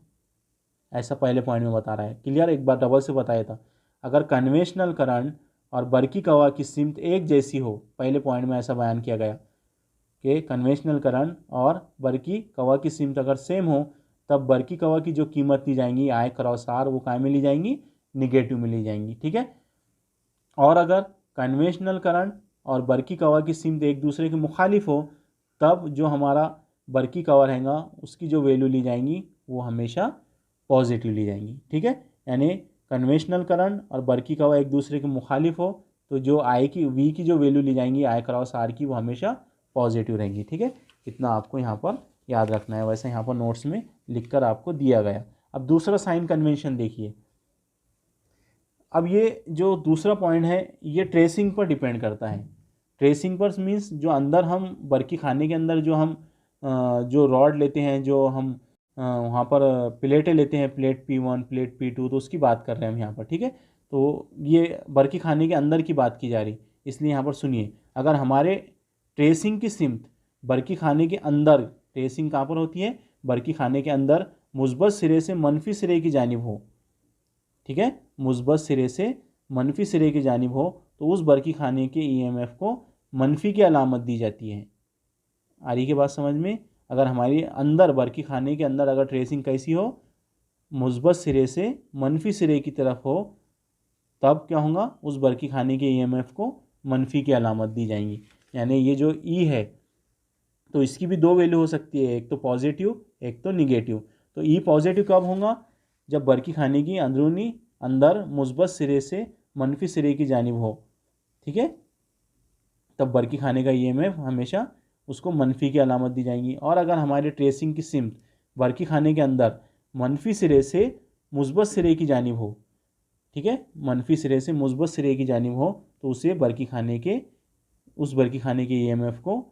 ऐसा पहले पॉइंट में बता रहा है। क्लियर, एक बार डबल से बताया था। अगर कन्वेंशनल करंट और बरकी कवा की सिमत एक जैसी हो, पहले पॉइंट में ऐसा बयान किया गया कि कन्वेंशनल करंट और बरकी कवा की सिमत अगर सेम हो, तब बरकी कवा की जो कीमत ली जाएंगी आई क्रॉस आर, वो काय में ली जाएंगी, निगेटिव में ली जाएंगी, ठीक है। और अगर कन्वेंशनल करंट और बरकी कवा की सिमत एक दूसरे के मुखालिफ हो, तब जो हमारा बरकी कवा रहेगा उसकी जो वैल्यू ली जाएंगी वो हमेशा पॉजिटिव ली जाएंगी, ठीक है। यानी कन्वेंशनल करंट और बरकी कवा एक दूसरे के मुखालिफ हो तो जो आई की V की जो वैल्यू ली जाएंगी आई क्रॉस आर की, वो हमेशा पॉजिटिव रहेंगी, ठीक है। इतना आपको यहाँ पर याद रखना है, वैसे यहाँ पर नोट्स में लिखकर आपको दिया गया। अब दूसरा साइन कन्वेंशन देखिए। अब ये जो दूसरा पॉइंट है ये ट्रेसिंग पर डिपेंड करता है। ट्रेसिंग पर मीन्स जो अंदर हम बरकी खाने के अंदर जो हम जो रॉड लेते हैं, जो हम वहाँ पर प्लेटें लेते हैं, प्लेट P1 प्लेट P2, तो उसकी बात कर रहे हैं हम यहाँ पर, ठीक है। तो ये बरकी खाने के अंदर की बात की जा रही, इसलिए यहाँ पर सुनिए। अगर हमारे ट्रेसिंग की सिमत बरकी खाने के अंदर, ट्रेसिंग कहाँ पर होती है, बरकी खाने के अंदर मुस्बत सिरे से मनफी सिरे की जानिब हो, ठीक है, मुस्बत सिरे से मनफी सिरे की जानिब हो, तो उस बरकी खाने के EMF को मनफी की अलामत दी जाती है। आ रही की बात समझ में। अगर हमारी अंदर बरकी खाने के अंदर अगर ट्रेसिंग कैसी हो, मुस्बत सिरे से मनफी सिरे की तरफ हो, तब क्या होगा, उस बरकी खाने के EMF को मनफी की अलामत दी जाएंगी। यानी ये जो E है तो इसकी भी दो वैल्यू हो सकती है, एक तो पॉजिटिव एक तो निगेटिव। तो E पॉजिटिव कब होगा, जब बरकी खाने की अंदरूनी अंदर मुस्बत सिरे से मनफी सिरे की जानिब हो, ठीक है, तब बरकी खाने का EMF हमेशा उसको मनफी की अलामत दी जाएंगी। और अगर हमारे ट्रेसिंग की सिमत बरकी खाने के अंदर मनफी सिरे से मुस्बत सिरे की जानिब हो, ठीक है, मनफी सिरे से मुस्बत सिरे की जानिब हो, तो उसे बरकी खाने के उस बरकी खाने के EMF को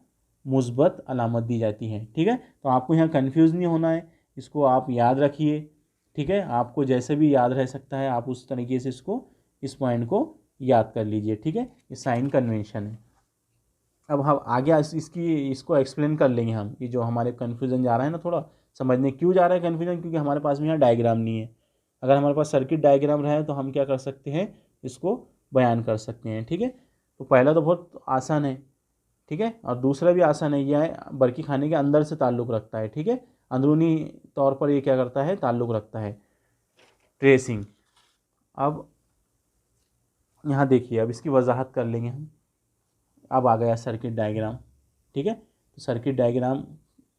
मुस्बत अलामत दी जाती है, ठीक है। तो आपको यहाँ कन्फ्यूज़ नहीं होना है, इसको आप याद रखिए, ठीक है। आपको जैसे भी याद रह सकता है आप उस तरीके से इस पॉइंट को याद कर लीजिए, ठीक है। ये साइन कन्वेंशन है। अब हम आगे इसको एक्सप्लेन कर लेंगे हम, ये जो हमारे कन्फ्यूज़न जा रहा है ना, थोड़ा समझने क्यों जा रहा है कन्फ्यूज़न, क्योंकि हमारे पास में यहाँ डायग्राम नहीं है। अगर हमारे पास सर्किट डायग्राम रहे तो हम क्या कर सकते हैं, इसको बयान कर सकते हैं, ठीक है। तो पहला तो बहुत आसान है, ठीक है, और दूसरा भी आसान है, यह है बरकी खाने के अंदर से ताल्लुक़ रखता है, ठीक है, अंदरूनी तौर पर ये क्या करता है, ताल्लुक़ रखता है, ट्रेसिंग। अब यहाँ देखिए, अब इसकी वजाहत कर लेंगे हम। अब आ गया सर्किट डायग्राम, ठीक है। तो सर्किट डायग्राम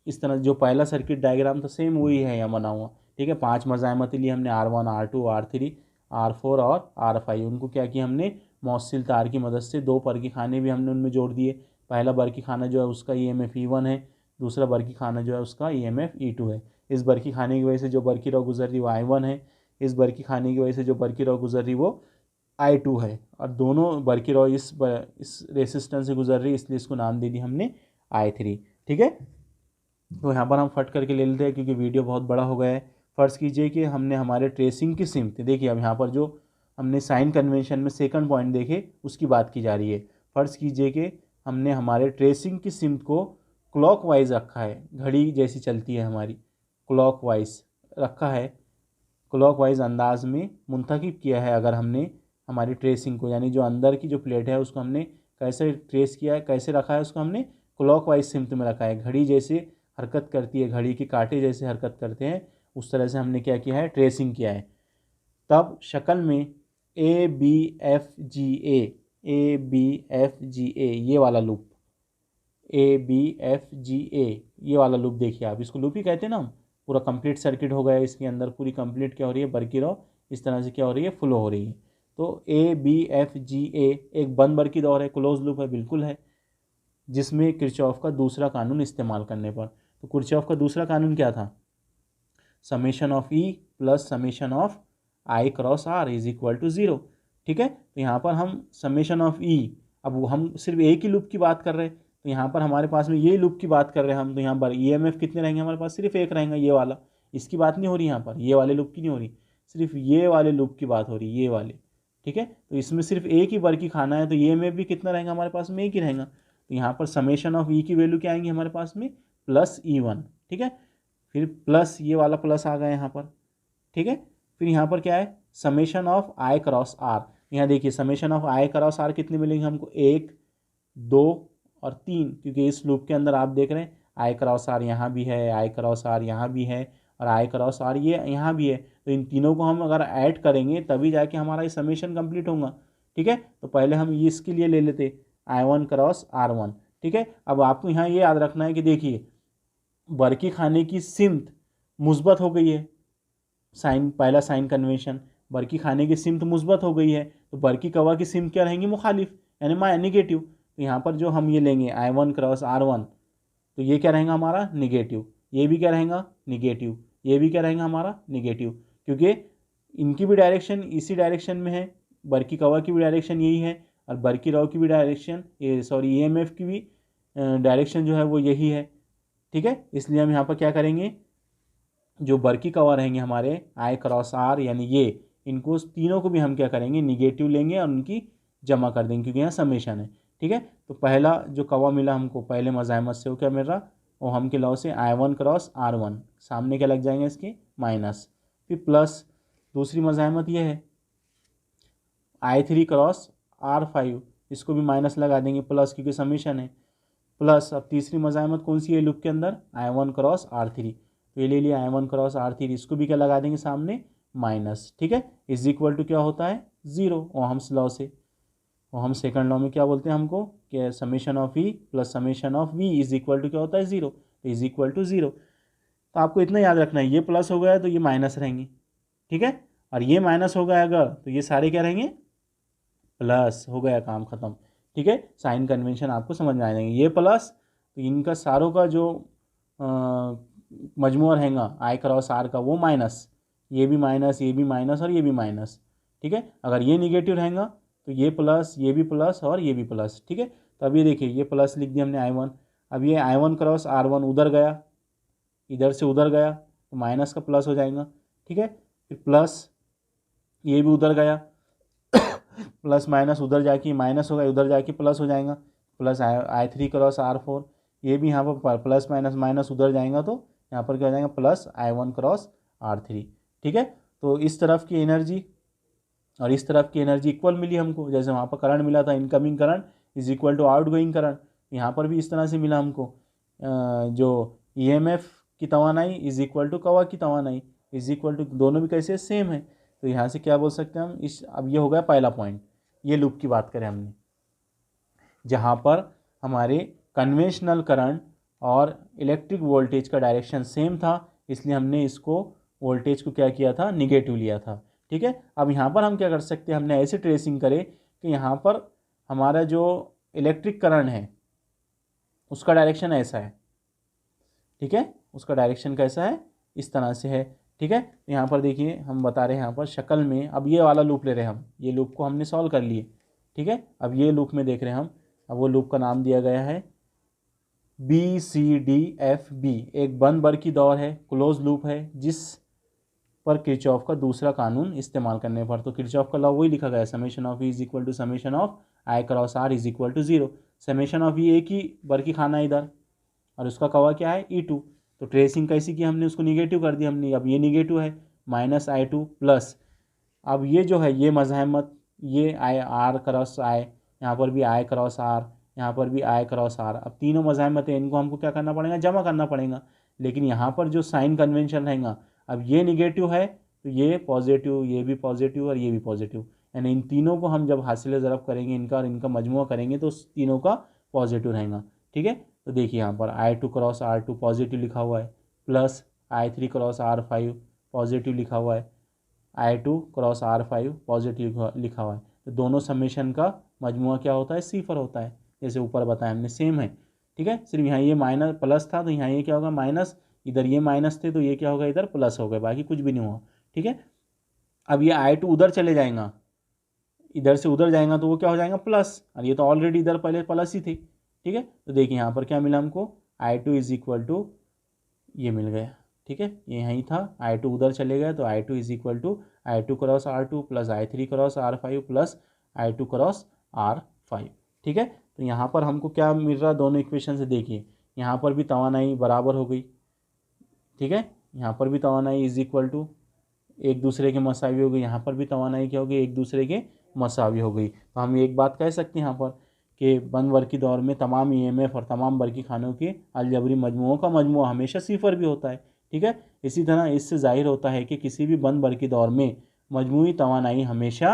इस तरह, जो पहला सर्किट डायग्राम था सेम वही है यहाँ बना हुआ, ठीक है। 5 मज़ाहमत लिए हमने R1 R2 R3 R4 और R5, उनको क्या किया हमने, मौसिल तार की मदद से 2 बरकी खाने भी हमने उनमें जोड़ दिए। पहला बरकी खाना जो है उसका EMF E1 है, दूसरा बरकी खाना जो है उसका EMF E2 है। इस बरकी खाने की वजह से जो बरकी रॉ गुजर रही वो I1 है, इस बरकी खाने की वजह से जो बरकी रॉ गुजर रही वो I2 है, और दोनों बरकी रॉ इस रेसिस्टेंस से गुजर रही है, इसलिए इसको नाम दे दी हमने I3, ठीक है। तो यहाँ पर हम फट करके ले लेते हैं क्योंकि वीडियो बहुत बड़ा हो गया है। फ़र्ज़ कीजिए कि हमने हमारे ट्रेसिंग की सिमत, देखिए अब यहाँ पर जो हमने साइन कन्वेंशन में सेकंड पॉइंट देखे उसकी बात की जा रही है। फ़र्ज़ कीजिए कि हमने हमारे ट्रेसिंग की सिमत को क्लॉकवाइज रखा है, घड़ी जैसी चलती है हमारी, क्लॉकवाइज रखा है, क्लॉकवाइज अंदाज में मुंतखब किया है। अगर हमने हमारी ट्रेसिंग को, यानी जो अंदर की जो प्लेट है उसको हमने कैसे ट्रेस किया है, कैसे रखा है, उसको हमने क्लॉकवाइज सिमत में रखा है। घड़ी जैसे हरकत करती है, घड़ी के कांटे जैसे हरकत करते हैं, उस तरह से हमने क्या किया है, ट्रेसिंग किया है। तब शक्ल में ABFGA ये वाला लूप, ABFGA ये वाला लूप देखिए आप, इसको लूप ही कहते हैं ना हम। पूरा कंप्लीट सर्किट हो गया, इसके अंदर पूरी कंप्लीट क्या हो रही है, बरकी रॉ इस तरह से क्या हो रही है, फ्लो हो रही है। तो ABFGA एक बंद बरकी दौर है, क्लोज लूप है, बिल्कुल है, जिसमें किरचॉफ का दूसरा कानून इस्तेमाल करने पर, तो किरचॉफ का दूसरा कानून क्या था, summation of E plus summation of I cross R is equal to 0, ठीक है। तो यहाँ पर हम समेशन ऑफ E, अब हम सिर्फ एक ही लूप की बात कर रहे हैं, तो यहाँ पर हमारे पास में ये लूप की बात कर रहे हैं हम, तो यहाँ पर EMF कितने रहेंगे हमारे पास, सिर्फ एक रहेंगे, ये वाला। इसकी बात नहीं हो रही यहाँ पर, ये वाले लूप की नहीं हो रही, सिर्फ ये वाले लूप की बात हो रही है, ये वाले। ठीक है, तो इसमें सिर्फ एक ही बर्की खाना है, तो EMF भी कितना रहेगा हमारे पास में, एक ही रहेगा। तो यहाँ पर समेशन ऑफ ई की वैल्यू क्या आएंगी हमारे पास में, प्लस E1। ठीक है, फिर प्लस ये वाला प्लस आ गया यहाँ पर। ठीक है, फिर यहाँ पर क्या है, summation of I cross R. यहाँ देखिए summation of I cross R कितने मिलेंगे हमको, 1 2 और 3, क्योंकि इस लूप के अंदर आप देख रहे हैं आई क्रॉस आर यहाँ भी है, आई क्रॉस आर यहाँ भी है, और आई क्रॉस आर ये यहाँ भी है। तो इन तीनों को हम अगर ऐड करेंगे तभी जाके हमारा ये समेशन कंप्लीट होगा। ठीक है, तो पहले हम ये इसके लिए ले लेते I1 क्रॉस R1। ठीक है, अब आपको यहाँ ये याद रखना है कि देखिए बर्की खाने की सिमत मुस्बत हो गई है, साइन पहला साइन कन्वेंशन, बर्की खाने की सिमत मुस्बत हो गई है, तो बर्की कवा की सिमत क्या रहेंगी, मुखालिफ, यानी निगेटिव। तो यहाँ पर जो हम ये लेंगे I1 क्रॉस R1, तो ये क्या रहेगा हमारा, निगेटिव। ये भी क्या रहेगा, निगेटिव। ये भी क्या रहेगा हमारा, निगेटिव, क्योंकि इनकी भी डायरेक्शन इसी डायरेक्शन में है, बर्की कवा की भी डायरेक्शन यही है, और बर्की राव की भी डायरेक्शन, ये सॉरी EMF की भी डायरेक्शन जो है वो यही है। ठीक है, इसलिए हम यहाँ पर क्या करेंगे, जो बर्की कवा रहेंगे हमारे आई क्रॉस आर, यानी ये, इनको तीनों को भी हम क्या करेंगे, निगेटिव लेंगे और उनकी जमा कर देंगे, क्योंकि यहाँ समेशन है। ठीक है, तो पहला जो कवा मिला हमको पहले मज़ाहमत से, वो क्या मिल रहा, वो हम के लॉ से I1 क्रॉस R1, सामने क्या लग जाएंगे इसके, माइनस, फिर प्लस, दूसरी मज़ाहमत ये है I3 क्रॉस R5, इसको भी माइनस लगा देंगे, प्लस क्योंकि समेशन है, प्लस अब तीसरी मज़ाहमत कौन सी है लूप के अंदर, I1 क्रॉस R3, तो ये ले लिया I1 क्रॉस R3, इसको भी क्या लगा देंगे सामने, माइनस। ठीक है, इज इक्वल टू क्या होता है, 0, ओहम्स लॉ से। और हम सेकंड लॉ में क्या बोलते हैं हमको, कि summation of E plus summation of V is equal to क्या होता है, 0, तो इज इक्वल टू 0। तो आपको इतना याद रखना है, ये प्लस हो गया तो ये माइनस रहेंगे। ठीक है, और ये माइनस हो गया अगर, तो ये सारे क्या रहेंगे, प्लस, हो गया काम ख़त्म। ठीक है, साइन कन्वेंशन आपको समझ में आ जाएंगे, ये प्लस, तो इनका सारों का जो मजमूआ रहेगा आई क्रॉस आर का वो माइनस, ये भी माइनस, ये भी माइनस और ये भी माइनस। ठीक है, अगर ये निगेटिव रहेगा तो ये प्लस, ये भी प्लस और ये भी प्लस। ठीक है, तो अब ये देखिए ये प्लस लिख दिया हमने I1, अब ये I1 क्रॉस R1 उधर गया, इधर से उधर गया तो माइनस का प्लस हो जाएगा। ठीक है, फिर प्लस, ये भी उधर गया प्लस माइनस उधर जाके माइनस होगा, उधर जाके प्लस हो जाएगा, प्लस I3 क्रॉस R4, ये भी यहाँ पर प्लस माइनस माइनस उधर जाएगा, तो यहाँ पर क्या हो जाएगा, प्लस I1 क्रॉस R3। ठीक है, तो इस तरफ की एनर्जी और इस तरफ की एनर्जी इक्वल मिली हमको, जैसे वहाँ पर करंट मिला था, incoming current is equal to outgoing current, यहाँ पर भी इस तरह से मिला हमको, जो EMF की तवानाई इज इक्वल टू कवा की तवानाई इज इक्वल टू, दोनों भी कैसे सेम है। तो यहाँ से क्या बोल सकते हैं हम, इस, अब ये हो गया पहला पॉइंट, ये लूप की बात करें हमने, जहाँ पर हमारे कन्वेंशनल करंट और इलेक्ट्रिक वोल्टेज का डायरेक्शन सेम था, इसलिए हमने इसको वोल्टेज को क्या किया था, निगेटिव लिया था। ठीक है, अब यहाँ पर हम क्या कर सकते हैं, हमने ऐसे ट्रेसिंग करे कि यहाँ पर हमारा जो इलेक्ट्रिक करंट है उसका डायरेक्शन ऐसा है। ठीक है, उसका डायरेक्शन कैसा है, इस तरह से है। ठीक है, यहाँ पर देखिए हम बता रहे हैं यहाँ पर शक्ल में, अब ये वाला लूप ले रहे हैं हम, ये लूप को हमने सॉल्व कर लिए। ठीक है, अब ये लूप में देख रहे हैं हम, अब वो लूप का नाम दिया गया है BCDFB, एक बंद बर्की दौर है, क्लोज लूप है, जिस पर किरचॉफ का दूसरा कानून इस्तेमाल करने पर, तो किरचॉफ का लॉ वही लिखा गया है, summation of E is equal to summation of I cross R is equal to 0। Summation of E एक ही बर्की खाना इधर, और उसका कवा क्या है, E2, तो ट्रेसिंग कैसी की हमने, उसको निगेटिव कर दिया हमने, अब ये निगेटिव है, माइनस I2 प्लस, अब ये जो है ये मज़ाहमत, ये R क्रॉस I, यहाँ पर भी I क्रॉस R, यहाँ पर भी I क्रॉस R, अब तीनों मज़ाहमत है, इनको हमको क्या करना पड़ेगा, जमा करना पड़ेगा। लेकिन यहाँ पर जो साइन कन्वेंशन रहेगा, अब ये निगेटिव है तो ये पॉजिटिव, ये भी पॉजिटिव और ये भी पॉजिटिव, यानी इन तीनों को हम जब हासिल ज़रब करेंगे इनका और इनका मजमुआ करेंगे तो तीनों का पॉजिटिव रहेगा। ठीक है, तो देखिए यहाँ पर I2 क्रॉस R2 पॉजिटिव लिखा हुआ है, plus I3 cross R5 positive लिखा हुआ है, I2 क्रॉस R5 पॉजिटिव लिखा हुआ है, तो दोनों समेशन का मजमुआ क्या होता है, सिफर होता है, जैसे ऊपर बताया हमने, सेम है। ठीक है, सिर्फ यहाँ ये माइनस प्लस था तो यहाँ ये क्या होगा, माइनस, इधर ये माइनस थे तो ये क्या होगा, इधर प्लस हो गया, बाकी कुछ भी नहीं हुआ। ठीक है, अब ये I2 उधर चले जाएगा, इधर से उधर जाएगा तो वो क्या हो जाएगा, प्लस, और ये तो ऑलरेडी इधर पहले प्लस ही थे। ठीक है। तो देखिए यहाँ पर क्या मिला हमको, I2 इज इक्वल टू ये मिल गया, ठीक है, ये यहीं था, I2 उधर चले गए तो I2 is equal to I2 cross R2 plus I3 cross R5 plus I2 cross R5, ठीक है। तो यहाँ पर हमको क्या मिल रहा, दोनों इक्वेशन से देखिए, यहाँ पर भी तवानाई बराबर हो गई, ठीक है, यहाँ पर भी तवानाई इज इक्वल टू एक दूसरे के मसावी हो गई, यहाँ पर भी तवानाई क्या हो गई, एक दूसरे के मसावी हो गई। तो हम एक बात कह सकते हैं यहाँ पर कि बंद वर्की दौर में तमाम ईएमएफ और तमाम बरकी खानों के अलजबरी मजमुओं का मजमुआ हमेशा सिफर भी होता है, ठीक है। इसी तरह इससे जाहिर होता है कि किसी भी बंद वर्की दौर में मजमुई तवानाई हमेशा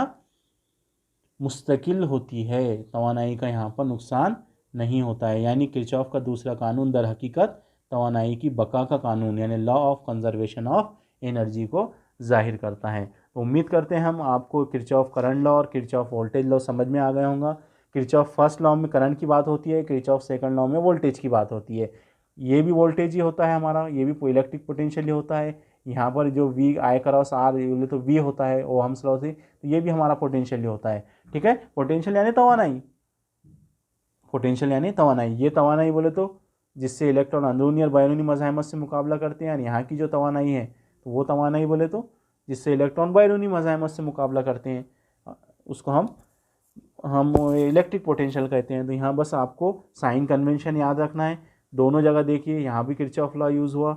मुस्तकिल होती है, तवानाई का यहाँ पर नुकसान नहीं होता है। यानी किरचॉफ का दूसरा कानून दर हकीकत तवानाई की बका का कानून यानी law of conservation of energy को जाहिर करता है। तो उम्मीद करते हैं हम आपको किरचॉफ करंट लॉ और किरचॉफ वोल्टेज लॉ समझ में आ गया होगा। किरचॉफ फर्स्ट लॉ में करंट की बात होती है, किरचॉफ सेकंड लॉ में वोल्टेज की बात होती है। ये भी वोल्टेज ही होता है हमारा, ये भी इलेक्ट्रिक पोटेंशियल ही होता है। यहाँ पर जो वी आई क्रॉस आर बोले तो वी होता है ओहम्स लॉ से, तो ये भी हमारा पोटेंशियल ही होता है, ठीक है। पोटेंशियल यानी तवानाई, पोटेंशियल यानी तवानाई, ये तवानाई बोले तो जिससे इलेक्ट्रॉन अंदरूनी और बैरूनी मज़ाहमत से मुकाबला करते हैं, और यहाँ की जो तवानाई है तो वो तवानाई बोले तो जिससे इलेक्ट्रॉन बैरूनी मज़ाहमत से मुकाबला करते हैं, उसको हम इलेक्ट्रिक पोटेंशियल कहते हैं। तो यहाँ बस आपको साइन कन्वेंशन याद रखना है। दोनों जगह देखिए, यहाँ भी किरचॉफ लॉ यूज़ हुआ,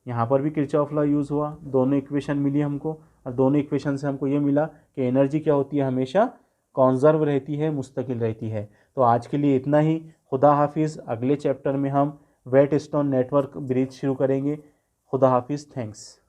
यहाँ पर भी किरचॉफ लॉ यूज़ हुआ, दोनों इक्वेशन मिली हमको, और दोनों इक्वेशन से हमको ये मिला कि एनर्जी क्या होती है, हमेशा कॉन्जर्व रहती है, मुस्तकिल रहती है। तो आज के लिए इतना ही। खुदा हाफिज़। अगले चैप्टर में हम वेट स्टोन नेटवर्क ब्रिज शुरू करेंगे। खुदा हाफिज़। थैंक्स।